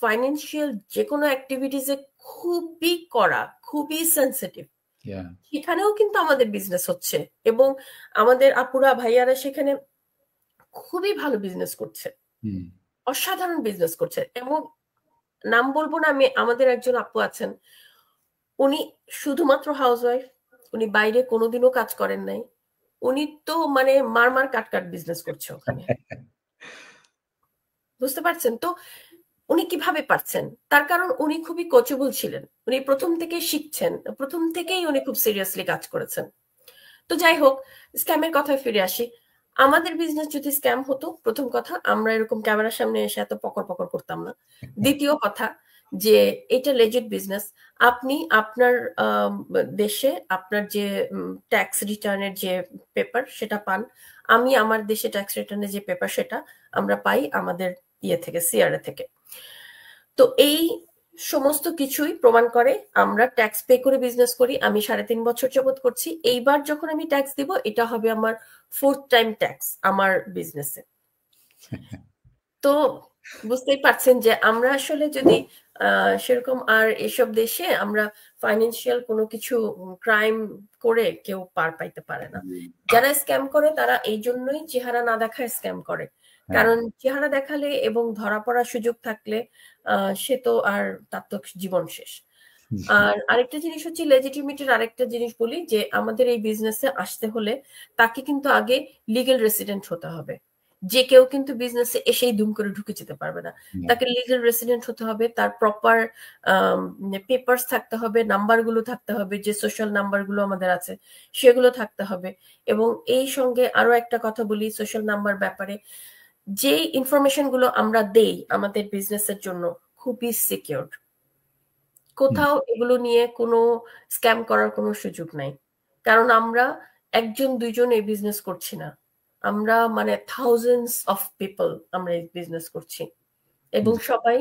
ফাইন্যান্সিয়াল যে কোনো অ্যাক্টিভিটিসে খুবই কড়া, খুবই সেন্সিটিভ। সেখানেও কিন্তু আমাদের বিজনেস হচ্ছে এবং আমাদের আপুরা ভাইয়ারা সেখানে খুবই ভালো বিজনেস করছে, অসাধারণ বিজনেস করছে। এবং নাম বলবো না আমি, আমাদের একজন আপু আছেন, উনি শুধুমাত্র হাউসওয়াইফ, উনি বাইরে কোনোদিনও কাজ করেন নাই, উনি তো মানে মার কাট বিজনেস করছে ওখানে। বুঝতে পারছেন তো উনি কিভাবে পারছেন? তার কারণ উনি খুবই কোচেবল ছিলেন, উনি প্রথম থেকেই শিখছেন, প্রথম থেকেই উনি খুব সিরিয়াসলি কাজ করেছেন। তো যাই হোক, স্ক্যামের কথায় ফিরে আসি। আমাদের বিজনেস যদি স্ক্যাম হতো, প্রথম কথা আমরা এরকম ক্যামেরার সামনে এসে এত পকর পকর করতাম না। দ্বিতীয় কথা যে এটা লেজিট বিজনেস, আপনি আপনার দেশে আপনার যে ট্যাক্স রিটার্নের যে পেপার সেটা পান, আমি আমার দেশে ট্যাক্স রিটার্নের যে পেপার সেটা আমরা পাই আমাদের ইয়ে থেকে, সিআরএ থেকে। তো এই সমস্ত কিছুই প্রমাণ করে আমরা ট্যাক্স পে করে বিজনেস করি। আমি 3.5 বছর যাবত করছি। এইবার যখন আমি ট্যাক্স দিব, এটা হবে আমার 4th টাইম ট্যাক্স আমার বিজনেসে। তো বুঝতেই পারছেন যে আমরা আসলে যদি সেরকম, আর এসব দেশে আমরা ফাইন্যান্সিয়াল কোনো কিছু ক্রাইম করে কেউ পার পাইতে পারে না। যারা স্ক্যাম করে তারা এই জন্যই চেহারা না দেখায় স্ক্যাম করে, কারণ চেহারা দেখালে এবং ধরা পড়ার সুযোগ থাকলে সে তো আর তার তো জীবন শেষ। আর আরেকটা জিনিস হচ্ছে লেজিটিমেটের আরেকটা জিনিস বলি যে আমাদের এই বিজনেসে আসতে হলে তাকে কিন্তু আগে লিগ্যাল রেসিডেন্ট হতে হবে। যে কেউ কিন্তু বিজনেসে এসেই দুম করে ঢুকে যেতে পারবে না। তাকে লিগ্যাল রেসিডেন্ট হতে হবে, তার প্রপার পেপারস থাকতে হবে, নাম্বারগুলো থাকতে হবে, যে সোশ্যাল নাম্বারগুলো আমাদের আছে সেগুলো থাকতে হবে। এবং এই সঙ্গে আরো একটা কথা বলি সোশ্যাল নাম্বার ব্যাপারে, যে ইনফরমেশন গুলো আমরা দেই আমাদের বিজনেসের জন্য খুবই সিকিউরড। কোথাও এগুলো নিয়ে কোনো স্ক্যাম করার কোনো সুযোগ নাই, কারণ আমরা একজন দুইজন এই বিজনেস করছি না, আমরা মানে থাউজেন্ডস অফ পিপল আমরা এই বিজনেস করছি এবং সবাই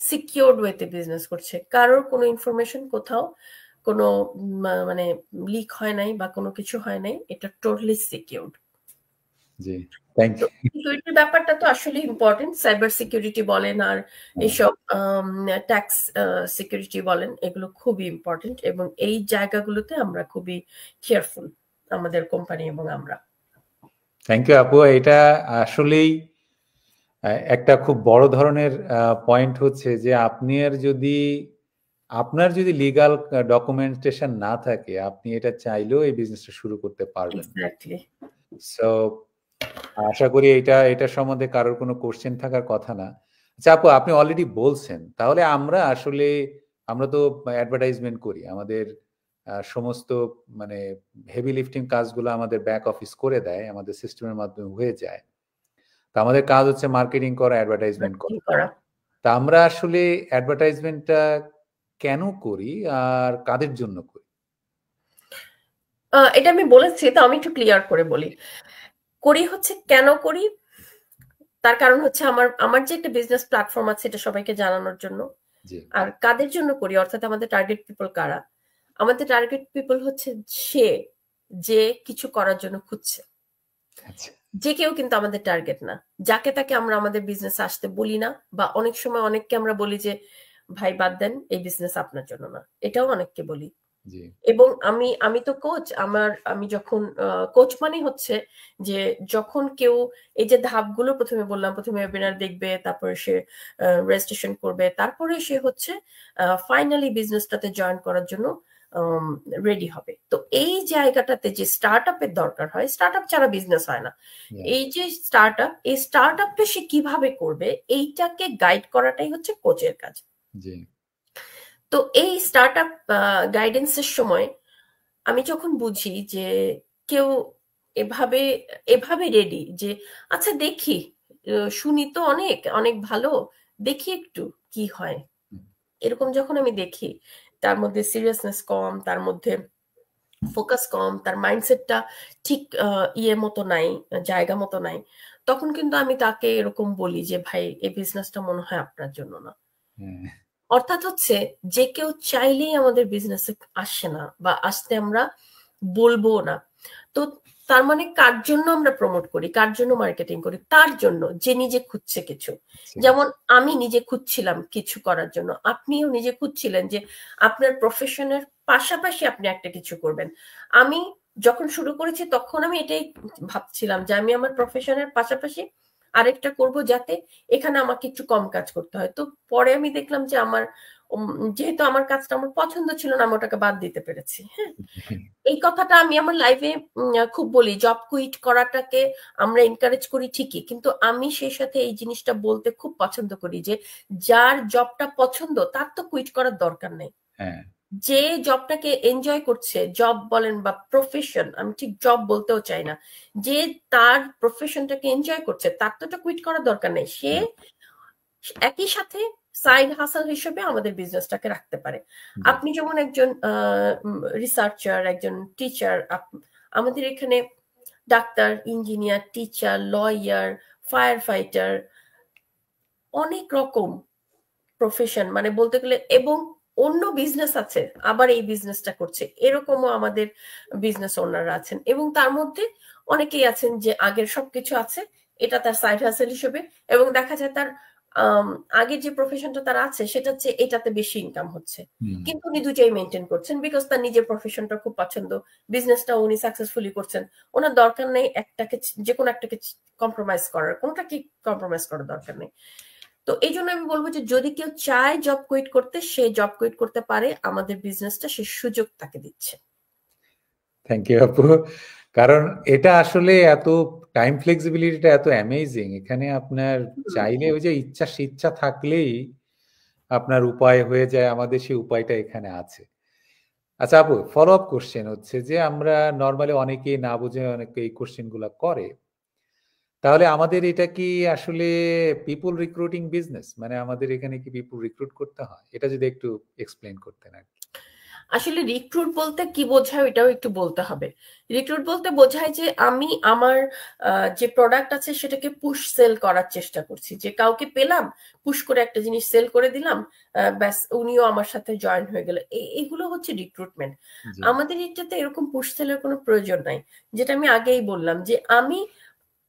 সিকিউরড ওয়েতে বিজনেস করছে। কারোর কোনো ইনফরমেশন কোথাও কোনো মানে লিক হয় নাই বা কোনো কিছু হয় নাই, এটা টোটালি সিকিউরড। জি, থ্যাংক ইউ। সিকিউরিটির ব্যাপারটা তো আসলে ইম্পর্টেন্ট, সাইবার সিকিউরিটি বলেন আর এইসব ট্যাক্স সিকিউরিটি বলেন, এগুলো খুবই ইম্পর্টেন্ট এবং এই জায়গাগুলোতে আমরা খুবই কেয়ারফুল আমাদের কোম্পানি এবং আমরা। থ্যাংক ইউ আপু। এটা আসলেই একটা খুব বড় ধরনের পয়েন্ট হচ্ছে যে আপনার যদি লিগ্যাল ডকুমেন্টেশন না থাকে, আপনি এটা চাইলেও এই বিজনেসটা শুরু করতে পারবেন। সো আশা করি এটা সম্বন্ধে কারোর কোনো কোশ্চেন থাকার কথা না। আচ্ছা আপু, আপনি অলরেডি বলছেন, তাহলে আমরা তো অ্যাডভার্টাইজমেন্ট করি, আমাদের সমস্ত মানে হেভি লিফটিং কাজগুলো আমাদের ব্যাক অফিস করে দেয়, আমাদের সিস্টেমের মাধ্যমে হয়ে যায়। তো আমাদের কাজ হচ্ছে মার্কেটিং করা, অ্যাডভার্টাইজমেন্ট করা। তা আমরা আসলে অ্যাডভার্টাইজমেন্টটা কেন করি আর কাদের জন্য করি? এটা আমি বলেছি, তো আমি একটু ক্লিয়ার করে বলি। করি হচ্ছে কেন করি, তার কারণ হচ্ছে আমার যে একটা বিজনেস প্ল্যাটফর্ম আছে এটা সবাইকে জানানোর জন্য। আর কাদের জন্য করি অর্থাৎ আমাদের টার্গেট পিপল কারা, আমাদের টার্গেট পিপল হচ্ছে যে কিছু করার জন্য খুঁজছে। যে কেউ কিন্তু আমাদের টার্গেট না, যাকে তাকে আমরা আমাদের বিজনেস আসতে বলি না, বা অনেক সময় অনেককে আমরা বলি যে ভাই বাদ দেন, এই বিজনেস আপনার জন্য না, এটাও অনেককে বলি। এবং আমি তো কোচ, আমি যখন কোচ মানে হচ্ছে যে যখন কেউ এই যে ধাপগুলো প্রথমে বললাম, প্রথমে ওয়েবিনার দেখবে, তারপরে সে রেজিস্ট্রেশন করবে, তারপরে সে হচ্ছে ফাইনালি বিজনেসটাতে জয়েন করার জন্য রেডি হবে। তো এই জায়গাটাতে যে স্টার্ট আপের দরকার হয়, স্টার্ট আপ ছাড়া বিজনেস হয় না। এই যে এই স্টার্ট আপটা সে কিভাবে করবে এইটাকে গাইড করাটাই হচ্ছে কোচের কাজ। তো এই স্টার্ট আপ গাইডেন্সের সময় আমি যখন বুঝি যে কেউ এভাবে রেডি, যে আচ্ছা দেখি, শুনি তো অনেক অনেক ভালো, দেখি একটু কি হয়, এরকম যখন আমি দেখি তার মধ্যে সিরিয়াসনেস কম, তার মধ্যে ফোকাস কম, তার মাইন্ডসেটটা ঠিক মতো নাই, জায়গা মতো নাই, তখন কিন্তু আমি তাকে এরকম বলি যে ভাই এই বিজনেসটা মনে হয় আপনার জন্য না। অর্থাৎ হচ্ছে যে কেউ চাইলেই আমাদের বিজনেসে আসে না বা আসতে আমরা বলবো না। তো তার মানে কার জন্য আমরা প্রমোট করি, কার জন্য মার্কেটিং করি? তার জন্য যে নিজে খুঁজছে কিছু। যেমন আমি নিজে খুঁজছিলাম কিছু করার জন্য, আপনিও নিজে খুঁজছিলেন যে আপনার প্রফেশনের পাশাপাশি আপনি একটা কিছু করবেন। আমি যখন শুরু করেছি তখন আমি এটাই ভাবছিলাম যে আমি আমার প্রফেশনের পাশাপাশি আরেকটা করব যাতে এখানে আমাকে একটু কম কাজ করতে হয়। তো পরে আমি দেখলাম যে যেহেতু আমার কাজটা আমার পছন্দ ছিল না, আমি ওটাকে বাদ দিতে পেরেছি। হ্যাঁ, এই কথাটা আমি আমার লাইফে খুব বলি, জব কুইট করাটাকে আমরা এনকারেজ করি ঠিকই, কিন্তু আমি সেই সাথে এই জিনিসটা বলতে খুব পছন্দ করি যে যার জবটা পছন্দ তার তো কুইট করার দরকার নেই। যে জবটাকে এনজয় করছে, জব বলেন বা প্রফেশন, আমি ঠিক জব বলতেও চাই না, যে তার প্রফেশনটাকে এনজয় করছে তার তো কুইট করার দরকার নেই। সে একই সাথে সাইড হাসল হিসেবে আমাদের বিজনেসটাকে রাখতে পারে। আপনি যেমন একজন রিসার্চার, একজন টিচার, আমাদের এখানে doctor, engineer, teacher, lawyer, fire fighter, অনেক রকম প্রফেশন মানে বলতে গেলে, এবং অন্য বিজনেস আছে আবার এই বিজনেসটা করছে, এরকমও আমাদের বিজনেস ওনাররা আছেন। এবং তার মধ্যে অনেকেই আছেন যে আগের সবকিছু আছে, এটা তার সাইড হাসেল হিসেবে, এবং দেখা যায় তার আগের যে প্রফেশনটা তার আছে সেটা হচ্ছে এটাতে বেশি ইনকাম হচ্ছে, কিন্তু উনি দুটাই মেনটেন করছেন বিকজ তার নিজের প্রফেশনটা খুব পছন্দ, বিজনেসটা উনি সাকসেসফুলি করছেন, ওনার দরকার নেই একটাকে, যে কোনো একটাকে কম্প্রোমাইজ করার, কোনটা কি কম্প্রোমাইজ করার দরকার নেই। তো এই জন্য আমি বলবো যে যদি কেউ চায় জব কুইট করতে, সে জব কুইট করতে পারে, আমাদের বিজনেসটা সে সুযোগ তাকে দিচ্ছে। থ্যাংক ইউ আপু, কারণ এটা আসলে এত টাইম ফ্লেক্সিবিলিটিটা এত অ্যামেজিং। এখানে আপনার চাইলে ওই যে ইচ্ছা থাকলেই আপনার উপায় হয়ে যায়, আমাদের সেই উপায়টা এখানে আছে। আচ্ছা আপু, ফলো আপ কোশ্চেন হচ্ছে যে আমরা নর্মালি অনেকেই না বুঝে অনেকে এই কোশ্চেন গুলা করে, তাহলে আমাদের এটা কি আসলে পিপল রিক্রুটিং বিজনেস, মানে আমাদের এখানে কি পিপল রিক্রুট করতে হয়? এটা যদি একটু এক্সপ্লেন করতেন আর কি। আসলে রিক্রুট বলতে কি বোঝায় এটাও একটু বলতে হবে। রিক্রুট বলতে বোঝায় যে আমি আমার যে প্রোডাক্ট আছে সেটাকে পুশ সেল করার চেষ্টা করছি, যে কাউকে পেলাম, পুশ করে একটা জিনিস সেল করে দিলাম, ব্যাস উনিও আমার সাথে জয়েন হয়ে গেল, এগুলো হচ্ছে রিক্রুটমেন্ট। জি আমাদের এটাতে এরকম পুশ সেলের কোনো প্রয়োজন নাই, যেটা আমি আগেই বললাম যে আমি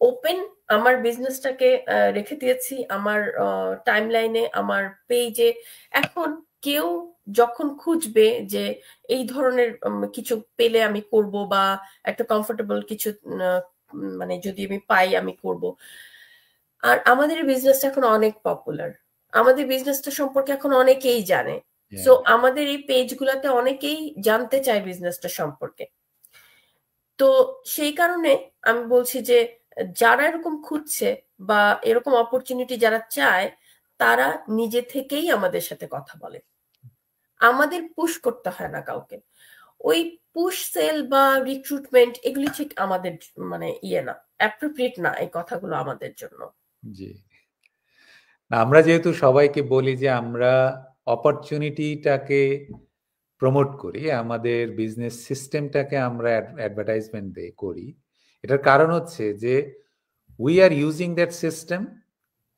ওপেন আমার বিজনেসটাকে রেখে দিয়েছি আমার টাইমলাইনে, আমার পেজে। এখন কেউ যখন খুঁজবে যে এই ধরনের কিছু পেলে আমি করব, বা একটা কমফোর্টেবল কিছু মানে যদি আমি পাই আমি করব। আর আমাদের বিজনেসটা এখন অনেক পপুলার, আমাদের বিজনেসটা সম্পর্কে এখন অনেকেই জানে। সো আমাদের এই পেজগুলোতে অনেকেই জানতে চায় বিজনেসটা সম্পর্কে। তো সেই কারণে আমি বলছি যে যারা এরকম খুঁজছে বা এরকম অপরচুনিটি যারা চায়, তারা নিজে থেকেই আমাদের সাথে কথা বলে, আমাদের পুশ করতে হয় না কাউকে। ওই পুশ সেল বা রিক্রুটমেন্ট এগুলি ঠিক আমাদের মানে ইয়ে না, অ্যাপ্রোপ্রিয়েট না এই কথাগুলো আমাদের জন্য। জি, আমরা যেহেতু সবাইকে বলি যে আমরা অপরচুনিটিটাকে প্রমোট করি, আমাদের বিজনেস সিস্টেমটাকে আমরা অ্যাডভার্টাইজমেন্ট করি, এটার কারণ হচ্ছে যে we are using that system,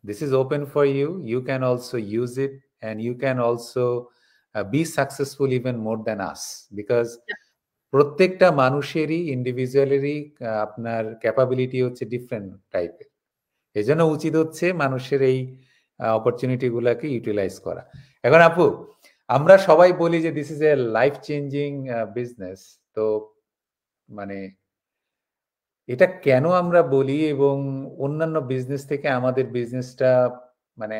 this is open for you, you can also use it and you can also be successful even more than us, because প্রত্যেকটা মানুষেরই ইন্ডিভিজুয়ালেরই আপনার ক্যাপাবিলিটি হচ্ছে ডিফারেন্ট টাইপের। এই জন্য উচিত হচ্ছে মানুষের এই অপরচুনিটি গুলাকে ইউটিলাইজ করা। এখন আপু, আমরা সবাই বলি যে this is a life changing business, তো মানে এটা কেন আমরা বলি, এবং অন্যান্য বিজনেস থেকে আমাদের বিজনেসটা মানে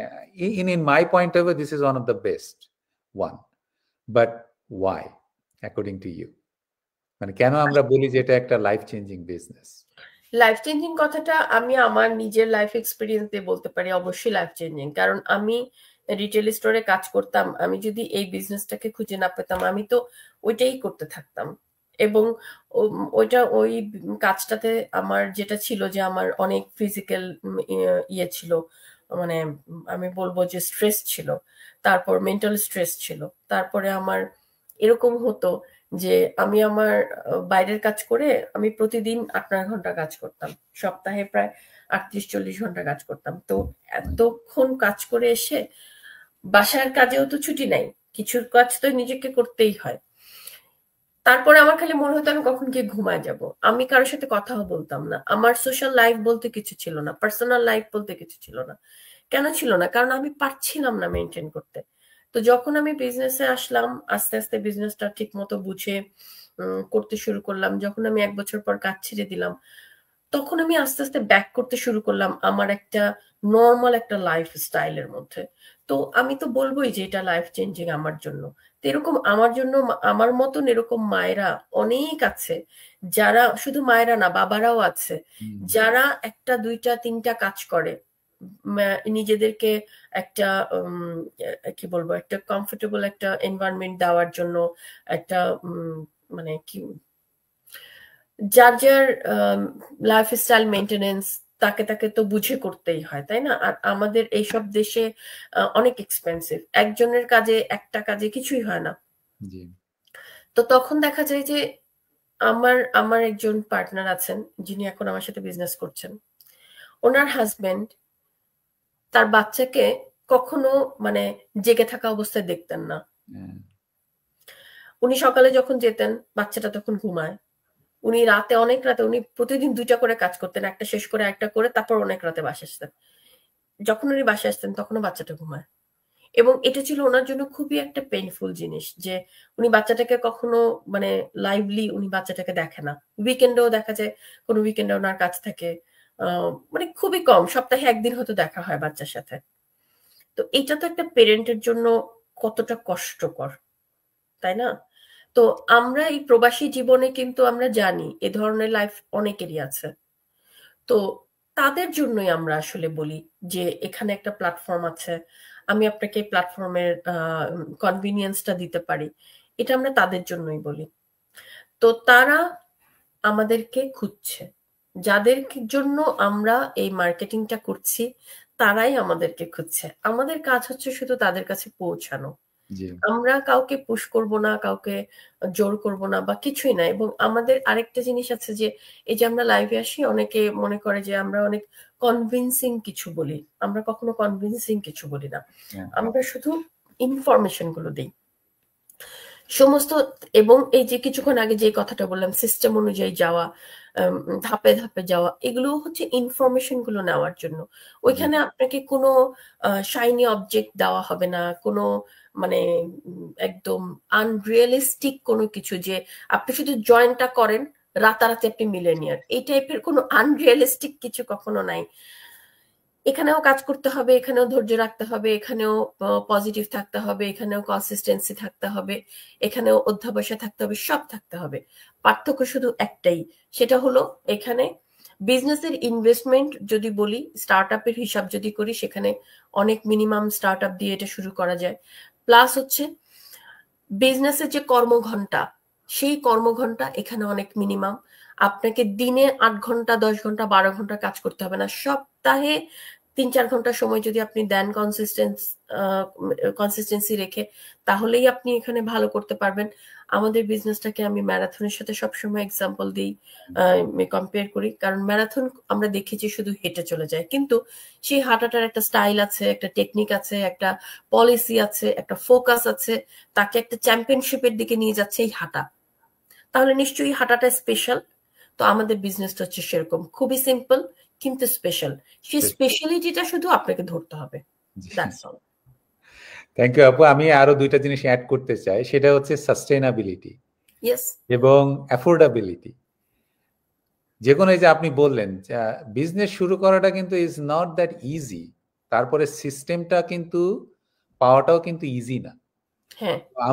in my point of view this is one of the best one, but why according to you, মানে কেন আমরা বলি যে এটা একটা life changing business? Life changing কথাটা আমি আমার নিজের লাইফ এক্সপিরিয়েন্স দিয়ে বলতে পারি, অবশ্যই লাইফ চেঞ্জিং। কারণ আমি রিটেল স্টোরে কাজ করতাম, আমি যদি এই বিজনেসটাকে খুঁজে না পেতাম আমি তো ওইটাই করতে থাকতাম। এবং ওইটা ওই কাজটাতে আমার যেটা ছিল যে আমার অনেক ফিজিক্যাল ইয়ে ছিল, মানে আমি বলবো যে স্ট্রেস ছিল, তারপর মেন্টাল স্ট্রেস ছিল, তারপরে আমার এরকম হতো যে আমি আমার বাইরের কাজ করে আমি প্রতিদিন 8-9 ঘন্টা কাজ করতাম, সপ্তাহে প্রায় 38-40 ঘন্টা কাজ করতাম। তো এতক্ষণ কাজ করে এসে বাসার কাজেও তো ছুটি নাই, কিছু কাজ তো নিজেকে করতেই হয়। তারপরে আমার খালি মনে হতো আমি কখন গিয়ে ঘুমায় যাব, আমি কারোর সাথে কথাও বলতাম না, আমার সোশ্যাল লাইফ বলতে কিছু ছিল না, পার্সোনাল লাইফ বলতে কিছু ছিল না। কেন ছিল না? কারণ আমি পারছিলাম না মেনটেন করতে। তো যখন আমি বিজনেসে আসলাম, আস্তে আস্তে বিজনেসটা ঠিক মতো বুঝে করতে শুরু করলাম, যখন আমি 1 বছর পর কাজ ছেড়ে দিলাম, তখন আমি আস্তে আস্তে ব্যাক করতে শুরু করলাম আমার একটা নর্মাল একটা লাইফ স্টাইলের মধ্যে। তো আমি তো বলবোই যে এটা লাইফ চেঞ্জিং আমার জন্য। তো এরকম আমার জন্য আমার মতন এরকম মায়েরা অনেক আছে, যারা শুধু মায়েরা না, বাবারাও আছে, যারা 1টা 2টা 3টা কাজ করে নিজেদেরকে একটা কি বলবো, একটা কমফোর্টেবল একটা এনভায়রনমেন্ট দেওয়ার জন্য, একটা মানে কি, যার যার লাইফস্টাইল মেনটেনেন্স তাকে তাকে তো বুঝে করতেই হয়, তাই না? আর আমাদের এইসব দেশে অনেক এক্সপেন্সিভ, একজনের কাজে একটা কাজে কিছুই হয় না। তো তখন দেখা যায় যে আমার আমার একজন পার্টনার আছেন, যিনি এখন আমার সাথে বিজনেস করছেন, ওনার হাজবেন্ড তার বাচ্চাকে কখনো মানে জেগে থাকা অবস্থায় দেখতেন না। উনি সকালে যখন যেতেন বাচ্চাটা তখন ঘুমায়, উনি রাতে অনেক রাতে, উনি প্রতিদিন 2টা করে কাজ করতেন, একটা শেষ করে একটা করে তারপর অনেক রাতে বাসায় আসতেন। যখন উনি বাসায় আসতেন তখনও বাচ্চাটা ঘুমায়। এবং এটা ছিল ওনার জন্য খুবই একটা পেইনফুল জিনিস যে উনি বাচ্চাটাকে কখনো মানে লাইভলি উনি বাচ্চাটাকে দেখে না। উইকেন্ডেও দেখা যায়, কোনো উইকেন্ডে ওনার কাজ থাকে, মানে খুবই কম, সপ্তাহে একদিন হয়তো দেখা হয় বাচ্চার সাথে। তো এটা তো একটা পেরেন্টের জন্য কতটা কষ্টকর, তাই না? তো আমরা এই প্রবাসী জীবনে কিন্তু আমরা জানি এ ধরনের লাইফ অনেকেরই আছে। তো তাদের জন্যই আমরা আসলে বলি যে এখানে একটা প্ল্যাটফর্ম আছে, আমি আপনাকে প্ল্যাটফর্মের কনভিনিয়েন্সটা দিতে পারি, এটা আমরা তাদের জন্যই বলি। তো তারা আমাদেরকে খুঁজছে, যাদের জন্য আমরা এই মার্কেটিংটা করছি তারাই আমাদেরকে খুঁজছে। আমাদের কাজ হচ্ছে শুধু তাদের কাছে পৌঁছানো। আমরা কাউকে পুশ করব না, কাউকে জোর করব না বা কিছুই না। এবং আমাদের আরেকটা জিনিস আছে যে এই যে আমরা লাইভে আসি, অনেকে মনে করে যে আমরা অনেক কনভিন্সিং কিছু বলি। আমরা কখনো কনভিন্সিং কিছু বলি না, আমরা শুধু ইনফরমেশন গুলো দিই সমস্ত। এবং এই যে কিছুক্ষণ আগে যে কথাটা বললাম, সিস্টেম অনুযায়ী যাওয়া, ধাপে ধাপে যাওয়া, এগুলো হচ্ছে ইনফরমেশন গুলো নেওয়ার জন্য। ওইখানে আপনাকে কোনো শাইনি অবজেক্ট দেওয়া হবে না, কোনো মানে একদম আনরিয়েলিস্টিক কোনো কিছু যে আপনি শুধু জয়েনটা করেন রাতারাতি আপনি মিলেনিয়ার, এই টাইপের কোনো আনরিয়েলিস্টিক কিছু কখনো নাই। এখানেও কাজ করতে হবে, এখানেও ধৈর্য রাখতে হবে, এখানেও পজিটিভ থাকতে হবে, এখানেও কনসিস্টেন্সি থাকতে হবে, এখানেও অধ্যাবসায় থাকতে হবে, সব থাকতে হবে। পার্থক্য শুধু একটাই, সেটা হলো এখানে বিজনেসের ইনভেস্টমেন্ট যদি বলি, স্টার্ট আপের হিসাব যদি করি, সেখানে অনেক মিনিমাম স্টার্ট আপ দিয়ে এটা শুরু করা যায়। প্লাস হচ্ছে বিজনেসের যে কর্মঘণ্টা, সেই কর্মঘণ্টা এখানে অনেক মিনিমাম। আপনাকে দিনে 8 ঘন্টা, 10 ঘন্টা, 12 ঘন্টা কাজ করতে হবে না। সপ্তাহে 3-4 ঘন্টা সময় যদি আপনি দেন কনসিস্টেন্সি রেখে, তাহলেই আপনি এখানে ভালো করতে পারবেন। আমাদের বিজনেসটাকে আমি ম্যারাথনের সাথে সবসময় এক্সাম্পল দিই, কম্পেয়ার করি। কারণ ম্যারাথন আমরা দেখেছি শুধু হেঁটে চলে যায়, কিন্তু সেই হাঁটাটার একটা স্টাইল আছে, একটা টেকনিক আছে, একটা পলিসি আছে, একটা ফোকাস আছে, তাকে একটা চ্যাম্পিয়নশিপের দিকে নিয়ে যাচ্ছে এই হাঁটা। তাহলে নিশ্চয়ই হাঁটাটা স্পেশাল। তো আমাদের বিজনেসটা হচ্ছে সেরকম, খুবই সিম্পল কিন্তু স্পেশাল। সেই স্পেশালিটিটা শুধু আপনাকে ধরতে হবে, দ্যাটস অল। থ্যাংক ইউ আপু। আমি আরো দুইটা জিনিস অ্যাড করতে চাই, সেটা হচ্ছে সাস্টেইনাবিলিটি এবং অ্যাফোর্ডেবিলিটি। যে কোনো, এই যে আপনি বললেন বিজনেস শুরু করাটা কিন্তু ইজ নট দ্যাট ইজি, তারপরে সিস্টেমটা কিন্তু পাওয়াটাও কিন্তু ইজি না।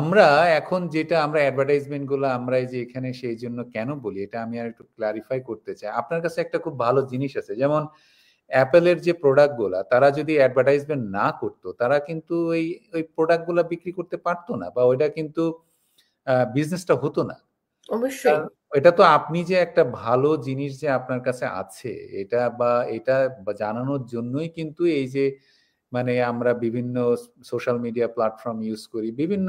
আমরা এখন যেটা আমরা অ্যাডভার্টাইজমেন্ট গুলো আমরা এই যে এখানে সেই জন্য কেন বলি, এটা আমি আর একটু ক্লারিফাই করতে চাই। আপনার কাছে একটা খুব ভালো জিনিস আছে, যেমন অ্যাপেলের যে প্রোডাক্ট গুলা, তারা যদি অ্যাডভার্টাইজমেন্ট না করতো, তারা কিন্তু ওই প্রোডাক্ট গুলা বিক্রি করতে পারতো না, বা ওইটা কিন্তু বিজনেসটা হতো না। অবশ্যই এটা তো আপনি যে একটা ভালো জিনিস যে আপনার কাছে আছে, এটা জানানোর জন্যই কিন্তু এই যে মানে আমরা বিভিন্ন সোশ্যাল মিডিয়া প্ল্যাটফর্ম ইউজ করি, বিভিন্ন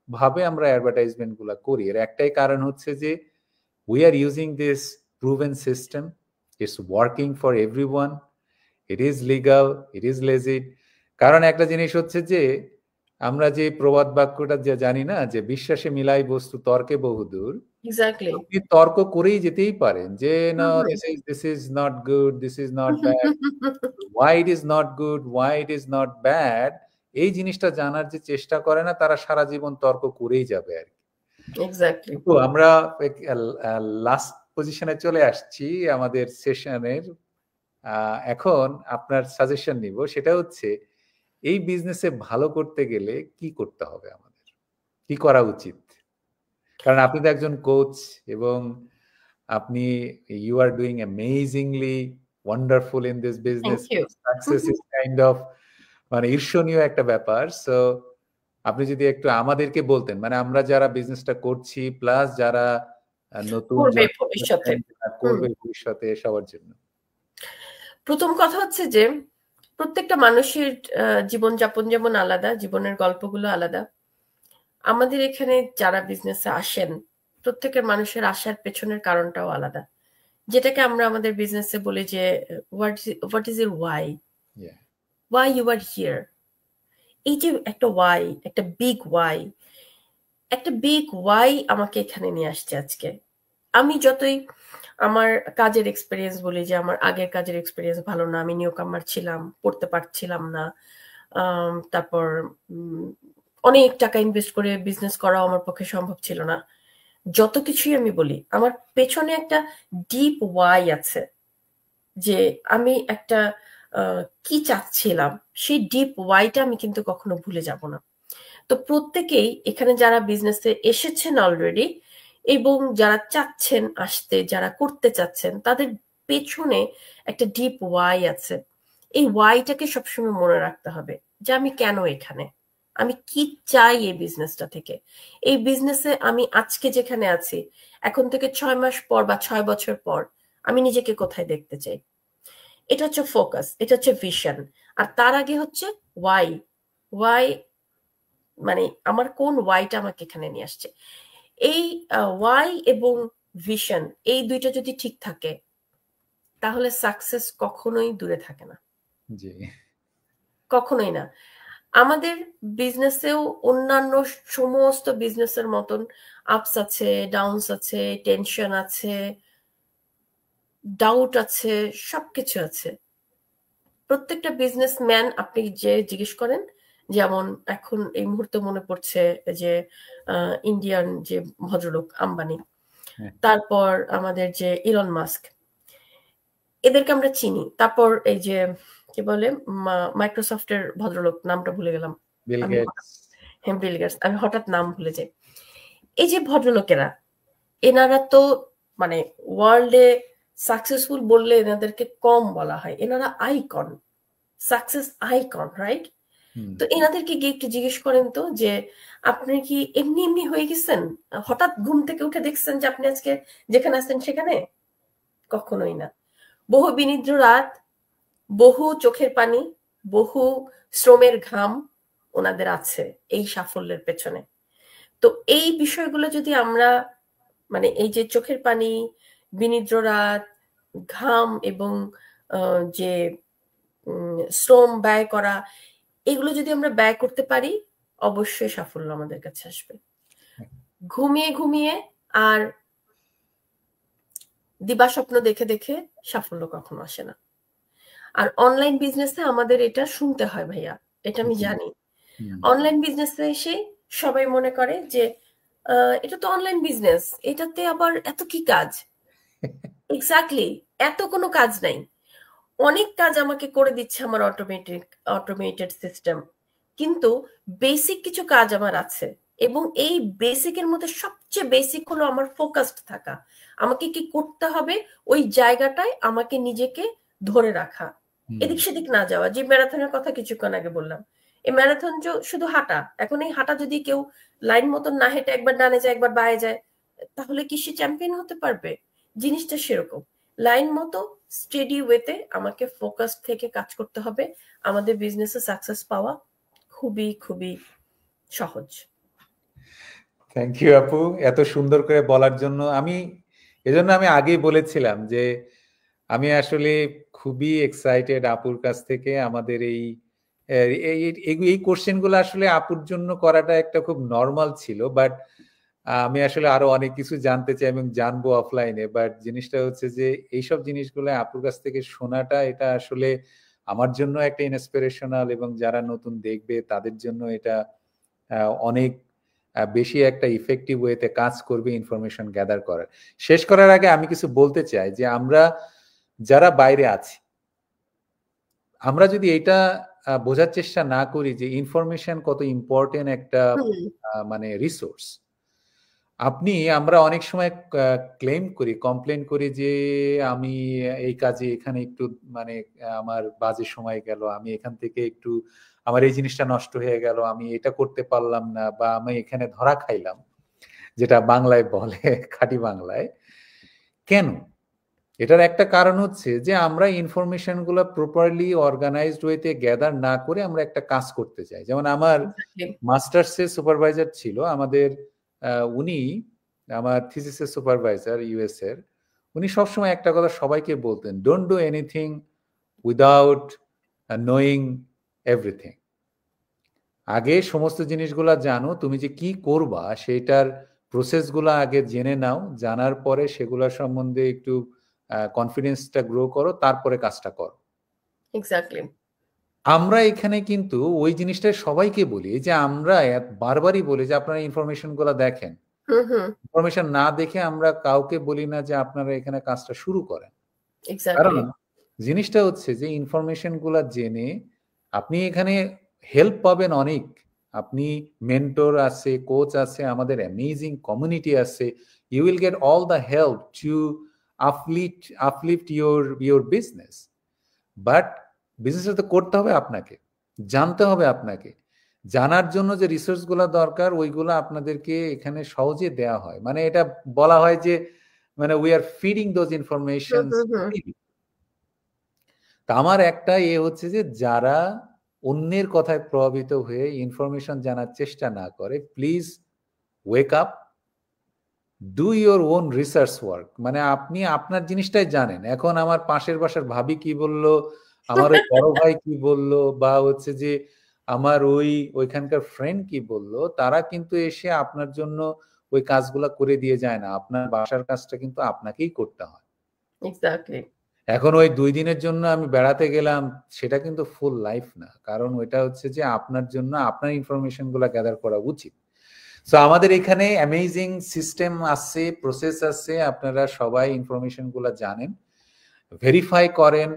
ভাবে আমরা অ্যাডভার্টাইজমেন্ট গুলা করি। এর একটাই কারণ হচ্ছে যে we are using this proven system, it's working for everyone, it is legal, it is legit। কারণ একটা জিনিস হচ্ছে যে আমরা যে প্রবাদ বাক্যটা যে জানি না, যে বিশ্বাসে মিলাই বস্তু তর্কে বহুদূর। এক্স্যাক্টলি, আপনি তর্ক করেই যেতেই পারেন যে না, this is not good, this is not bad, why it is not good, why it is not bad, এই জিনিসটা জানার যে চেষ্টা করে না, তারা সারা জীবন তর্ক করেই যাবে আর কি। এক্স্যাক্টলি। তো আমরা লাস্ট পজিশনে চলে আসছি আমাদের সেশনের। এখন আপনার সাজেশন নিব, সেটা হচ্ছে এই বিজনেসে ভালো করতে গেলে কি করতে হবে, আমাদের কি করা উচিত? কারণ আপনি তো একজন কোচ, এবং আপনি you are doing amazingly wonderful in this business. Success is kind of মানে ঈর্ষণীয় একটা ব্যাপার। সো আপনি যদি একটু আমাদেরকে বলতেন, মানে আমরা যারা বিজনেসটা করছি প্লাস যারা নতুন করবে ভবিষ্যতে, সবার জন্য। প্রথম কথা হচ্ছে যে প্রত্যেকটা মানুষের জীবনযাপন যেমন আলাদা, জীবনের গল্পগুলো আলাদা। আমাদের এখানে যারা বিজনেসে আসেন, প্রত্যেকের মানুষের আসার পেছনের কারণটাও আলাদা, যেটাকে আমরা আমাদের বিজনেসে বলি যে what is your why you are here. এই যে একটা ওয়াই, একটা বিগ ওয়াই আমাকে এখানে নিয়ে আসছে আজকে। আমি যতই আমার কাজের এক্সপিরিয়েন্স বলি যে আমার আগের কাজের এক্সপিরিয়েন্স ভালো না, আমি নিউ কামার ছিলাম, পড়তে পারছিলাম না, তারপর অনেক টাকা ইনভেস্ট করে বিজনেস করাও আমার পক্ষে সম্ভব ছিল না, যত কিছুই আমি বলি, আমার পেছনে একটা ডিপ ওয়াই আছে যে আমি একটা কি চাচ্ছিলাম, সেই ডিপ ওয়াইটা আমি কিন্তু কখনো ভুলে যাব না। তো প্রত্যেকেই এখানে যারা বিজনেসে এসেছেন অলরেডি এবং যারা চাচ্ছেন আসতে, যারা করতে চাচ্ছেন, তাদের পেছনে একটা ডিপ ওয়াই আছে। এই ওয়াইটাকে সবসময় মনে রাখতে হবে যে আমি কেন এখানে, আমি কি চাই এই বিজনেসটা থেকে, এই বিজনেসে আমি আজকে যেখানে আছি এখন থেকে 6 মাস পর বা 6 বছর পর আমি নিজেকে কোথায় দেখতে চাই। এটা হচ্ছে ফোকাস, এটা হচ্ছে ভিশন। আর তার আগে হচ্ছে ওয়াই। ওয়াই মানে আমার কোন ওয়াইটা আমাকে এখানে নিয়ে আসছে। এই ওয়াই এবং ভিশন, এই দুইটা যদি ঠিক থাকে তাহলে সাকসেস কখনোই দূরে থাকে না, জি কখনোই না। আমাদের বিজনেসেও অন্যান্য সমস্ত বিজনেসের মতন আপস আছে, ডাউনস আছে, টেনশন আছে, ডাউট আছে, সবকিছু আছে। প্রত্যেকটা বিজনেসম্যান আপনি যে জিজ্ঞেস করেন, যেমন এখন এই মুহূর্তে মনে পড়ছে যে ইন্ডিয়ান যে ভদ্রলোক আম্বানি, তারপর আমাদের যে ইলন মাস্ক, এদেরকে আমরা চিনি। তারপর এই যে কি বলে মাইক্রোসফটের ভদ্রলোক, নামটা ভুলে গেলাম বিল আমি, গেটস। হ্যাঁ বিল গেটস, আমি হঠাৎ নাম ভুলে যাই। এই যে ভদ্রলোকেরা, এনারা তো মানে ওয়ার্ল্ডে সাকসেসফুল বললে এনাদেরকে কম বলা হয়, এনারা আইকন, সাকসেস আইকন, রাইট? তো এনাদেরকে গিয়ে একটু জিজ্ঞেস করেন তো যে আপনি কি এমনি এমনি হয়ে গেছেন, হঠাৎ ঘুম থেকে উঠে দেখছেন যে আপনি আজকে যেখানে আছেন সেখানে? কখনোই না। বহু বিনিদ্র রাত, বহু চোখের পানি, বহু শ্রমের ঘাম ওনাদের আছে এই সাফল্যের পেছনে। তো এই বিষয়গুলো যদি আমরা মানে এই যে চোখের পানি, বিনিদ্র রাত, ঘাম এবং যে শ্রম ব্যয় করা, এগুলো যদি আমরা ব্যয় করতে পারি অবশ্যই সাফল্য আমাদের কাছে আসবে। ঘুমিয়ে ঘুমিয়ে আর দিবাস্বপ্ন দেখে দেখে সাফল্য কখনো আসে না। আর অনলাইন বিজনেসে আমাদের এটা শুনতে হয় ভাইয়া, এটা আমি জানি। অনলাইন বিজনেসে এসে সবাই মনে করে যে এটা তো অনলাইন বিজনেস, এটাতে আবার এত কি কাজ? এক্স্যাক্টলি, এত কোনো কাজ নাই। অনেক কাজ আমাকে করে দিচ্ছে আমার অটোমেটেড সিস্টেম, কিন্তু বেসিক কিছু কাজ আমার আছে। এবং এই বেসিকের মধ্যে সবচেয়ে বেসিক হলো আমার ফোকাসড থাকা। আমাকে কি করতে হবে ওই জায়গাটায় আমাকে নিজেকে ধরে রাখা, এদিক সেদিক না যাওয়া। যে ম্যারাথনের কথা কিছুক্ষণ আগে বললাম, এই ম্যারাথন শুধু হাঁটা, এখন এই হাঁটা যদি কেউ লাইন মতন না হেঁটে একবার ডানে যায় একবার বায়ে যায়, তাহলে কি সে চ্যাম্পিয়ন হতে পারবে? জিনিসটা সেরকম, লাইন মতো স্টেডি ওয়েতে আমাকে ফোকাস থেকে কাজ করতে হবে। আমাদের বিজনেসে সাকসেস পাওয়া খুবই খুবই সহজ। থ্যাংক ইউ আপু এত সুন্দর করে বলার জন্য। এজন্য আমি আগেই বলেছিলাম যে আমি আসলে খুবই এক্সাইটেড আপুর কাছ থেকে আমাদের এই কোশ্চেনগুলো আসলে আপুর জন্য করাটা একটা খুব নর্মাল ছিল, বাট আমি আসলে আরো অনেক কিছু জানতে চাই এবং জানবো অফলাইনে। বাট জিনিসটা হচ্ছে যে এইসব জিনিসগুলো আপুর কাছ থেকে শোনাটা, এটা আসলে আমার জন্য একটা ইন্সপিরেশনাল, এবং যারা নতুন দেখবে তাদের জন্য এটা অনেক বেশি একটা ইফেক্টিভ ওয়েতে কাজ করবে ইনফরমেশন গ্যাদার করার। শেষ করার আগে আমি কিছু বলতে চাই যে আমরা যারা বাইরে আছি, আমরা যদি এটা বোঝার চেষ্টা না করি যে ইনফরমেশন কত ইম্পর্টেন্ট একটা মানে রিসোর্স। আমরা অনেক সময় ক্লেম করি, কমপ্লেন করি যে আমি এই কাজে এখানে একটু মানে আমার বাজে সময় গেল, আমি এখান থেকে একটু আমার এই জিনিসটা নষ্ট হয়ে গেল, আমি এটা করতে পারলাম না, বা আমি এখানে ধরা খাইলাম, যেটা বাংলায় বলে খাঁটি বাংলায়। কেন? এটার একটা কারণ হচ্ছে যে আমরা ইনফরমেশন গুলো প্রপারলি অর্গানাইজড ওয়েতে গ্যাদার না করে আমরা একটা কাজ করতে চাই। যেমন আমার মাস্টার্সের সুপারভাইজার ছিল আমাদের, উনি আমার থিসিসের সুপারভাইজার ইউএস এর, উনি সবসময় একটা কথা সবাইকে বলতেন, don't do anything without knowing everything. আগে সমস্ত জিনিসগুলা জানো, তুমি যে কি করবা সেটার প্রসেসগুলো আগে জেনে নাও, জানার পরে সেগুলো সম্বন্ধে একটু কনফিডেন্সটা গ্রো করো, তারপরে কাজটা করো। এক্স্যাক্টলি। আমরা এখানে কিন্তু ওই জিনিসটা সবাইকে বলি, যে আমরা বারবারই বলি যে আপনারা ইনফরমেশন গুলো দেখেন, ইনফরমেশন না দেখে আমরা কাউকে বলি না যে আপনারা এখানে কাজটা শুরু করেন। কারণ জিনিসটা হচ্ছে যে ইনফরমেশন গুলা জেনে আপনি এখানে হেল্প পাবেন অনেক। আপনি মেন্টর আছে, কোচ আছে, আমাদের অ্যামেজিং কমিউনিটি আছে। You will get all the help to uplift your business. But বিজনেসটা তো করতে হবে আপনাকে, জানতে হবে আপনাকে। জানার জন্য যে রিসোর্স গুলা দরকার ওইগুলো আপনাদেরকে এখানে সহজে দেয়া হয়। মানে এটা বলা হয় যে মানে we are feeding those information. তা আমার একটা হচ্ছে যে যারা অন্যের কথায় প্রভাবিত হয়ে ইনফরমেশন জানার চেষ্টা না করে, please wake up, do your own research work. মানে আপনি আপনার জিনিসটাই জানেন। এখন আমার পাশের বাসার ভাবি কি বলল, আমার ওই বড় ভাই কি বলল, বা হচ্ছে যে আমার ওইখানকার ফ্রেন্ড কি বলল, তারা কিন্তু এসে আপনার জন্য ওই কাজগুলা করে দিয়ে যায় না। আপনার বাসার কাজটা কিন্তু আপনাকেই করতে হয়। এক্স্যাক্টলি। এখন ওই 2 দিনের জন্য আমি বেড়াতে গেলাম, সেটা কিন্তু ফুল লাইফ না। কারণ ওইটা হচ্ছে যে আপনার জন্য আপনার ইনফরমেশন গুলা গ্যাদার করা উচিত। সো আমাদের এখানে অ্যামেজিং সিস্টেম আছে, প্রসেস আছে, আপনারা সবাই ইনফরমেশন গুলা জানেন, ভেরিফাই করেন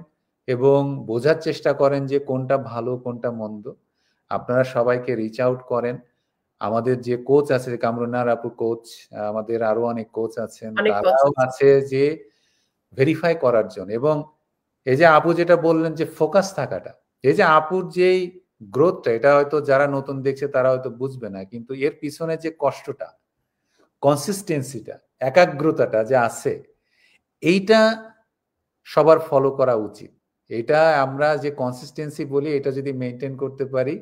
এবং বোঝার চেষ্টা করেন যে কোনটা ভালো কোনটা মন্দ। আপনারা সবাইকে রিচ আউট করেন। আমাদের যে কোচ আছে, কামরুন্নাহার আপু কোচ, আমাদের আরো অনেক কোচ আছেন, তারাও আছে যে ভেরিফাই করার জন্য। এবং এই যে আপু যেটা বললেন যে ফোকাস থাকাটা, এই যে আপুর যেই গ্রোথটা, এটা হয়তো যারা নতুন দেখছে তারা হয়তো বুঝবে না, কিন্তু এর পিছনে যে কষ্টটা, কনসিস্টেন্সিটা, একাগ্রতাটা যে আছে, এইটা সবার ফলো করা উচিত। এটা আমরা যে কনসিস্টেন্সি বলি, এটা যদি মেনটেন করতে পারি,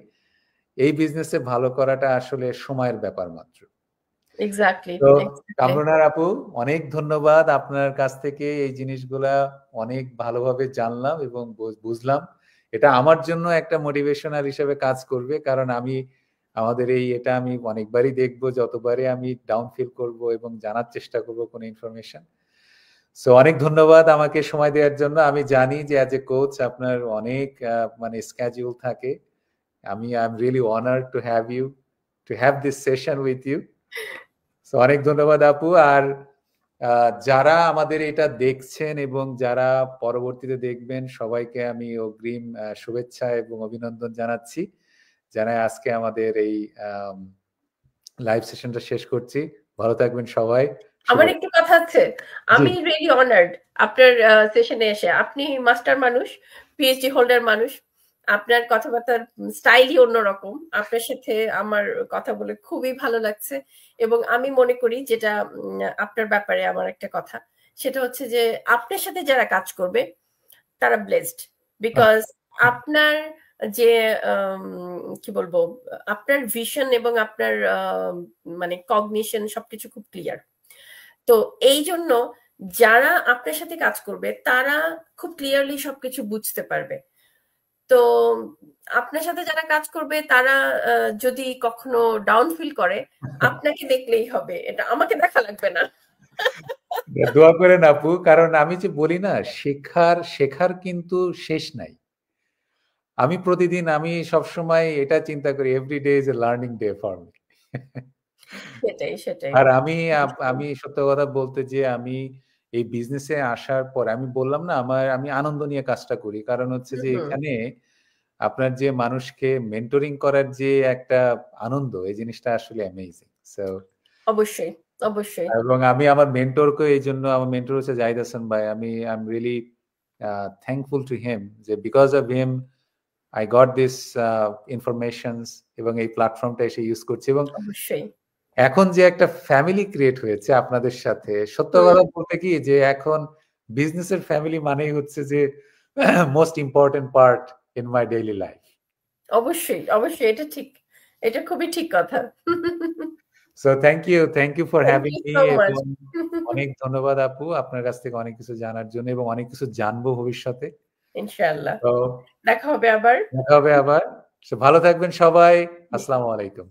এই বিজনেসে ভালো করাটা আসলে সময়ের ব্যাপার মাত্র। এক্স্যাক্টলি। তো কামরুন্নাহার আপু, অনেক ধন্যবাদ। আপনার কাছ থেকে এই জিনিসগুলা অনেক ভালোভাবে জানলাম এবং বুঝলাম। এটা আমার জন্য একটা মোটিভেশনাল হিসেবে কাজ করবে, কারণ আমি আমাদের এটা আমি অনেকবারই দেখবো, যতবারই আমি ডাউন ফিল করব এবং জানার চেষ্টা করব কোনো ইনফরমেশন। সো অনেক ধন্যবাদ আমাকে সময় দেওয়ার জন্য। আমি জানি যে অ্যাজ এ কোচ আপনার অনেক মানে স্কেডিউল থাকে। I am really honoured to have this session with you. So অনেক ধন্যবাদ আপু। আর যারা আমাদের এটা দেখছেন এবং যারা পরবর্তীতে দেখবেন, সবাইকে আমি অগ্রিম শুভেচ্ছা এবং অভিনন্দন জানাচ্ছি। জানাই আজকে আমাদের এই লাইভ সেশনটা শেষ করছি। ভালো থাকবেন সবাই। আমার একটু কথা আছে। আমি রিয়েলি অনার্ড আপনার সেশনে এসে। আপনি মাস্টার মানুষ, পিএইচডি হোল্ডার মানুষ। আপনার কথাবার্তার স্টাইলই অন্যরকম। আপনার সাথে আমার কথা বলে খুবই ভালো লাগছে এবং আমি মনে করি যেটা আপনার ব্যাপারে আমার একটা কথা, সেটা হচ্ছে যে আপনার সাথে যারা কাজ করবে তারা ব্লেসড, বিকজ আপনার যে কি বলবো, আপনার ভিশন এবং আপনার মানে কগনিশন সবকিছু খুব ক্লিয়ার। তো এই জন্য যারা আপনার সাথে কাজ করবে তারা খুব ক্লিয়ারলি সবকিছু বুঝতে পারবে। তো আপনার সাথে যারা কাজ করবে তারা যদি কখনো ডাউন ফিল করে, আপনাকে দেখলেই হবে, এটা আমাকে দেখা লাগবে না। দোয়া করেন আপু, কারণ আমি যে বলি না, শেখার কিন্তু শেষ নাই। আমি প্রতিদিন, আমি সবসময় এটা চিন্তা করি, every day is a learning day for me. সেটাই। আর আমি সত্য কথা বলতে, যে আমি এই বিজনেসে আসার পর আমি বললাম না, আমি আনন্দ নিয়ে কাজটা করি। কারণ হচ্ছে যে এখানে আপনার যে মানুষকে মেন্টরিং করার যে একটা আনন্দ, এই জিনিসটা আসলে অ্যামেজিং। সো অবশ্যই। এবং আমি আমার মেন্টরকে, এই জন্য আমার মেন্টর হচ্ছে জাহিদ হাসান ভাই। I am really thankful to him, যে because of him I got this informations এবং এই প্ল্যাটফর্মটা এসে ইউজ করছি। এবং অবশ্যই এখন যে একটা ফ্যামিলি ক্রিয়েট হয়েছে আপনাদের সাথে, সত্য কথা বলতে কি, যে এখন বিজনেসের ফ্যামিলি মানেই হচ্ছে যে most important part in my daily life. অবশ্যই, এটা ঠিক, এটা খুবই ঠিক কথা। So thank you for having me. এবং অনেক ধন্যবাদ আপু, আপনার কাছ থেকে অনেক কিছু জানার জন্য, এবং অনেক কিছু জানবো ভবিষ্যতে। ইনশাআল্লাহ তো দেখা হবে আবার। ভালো থাকবেন সবাই। আসসালামু আলাইকুম।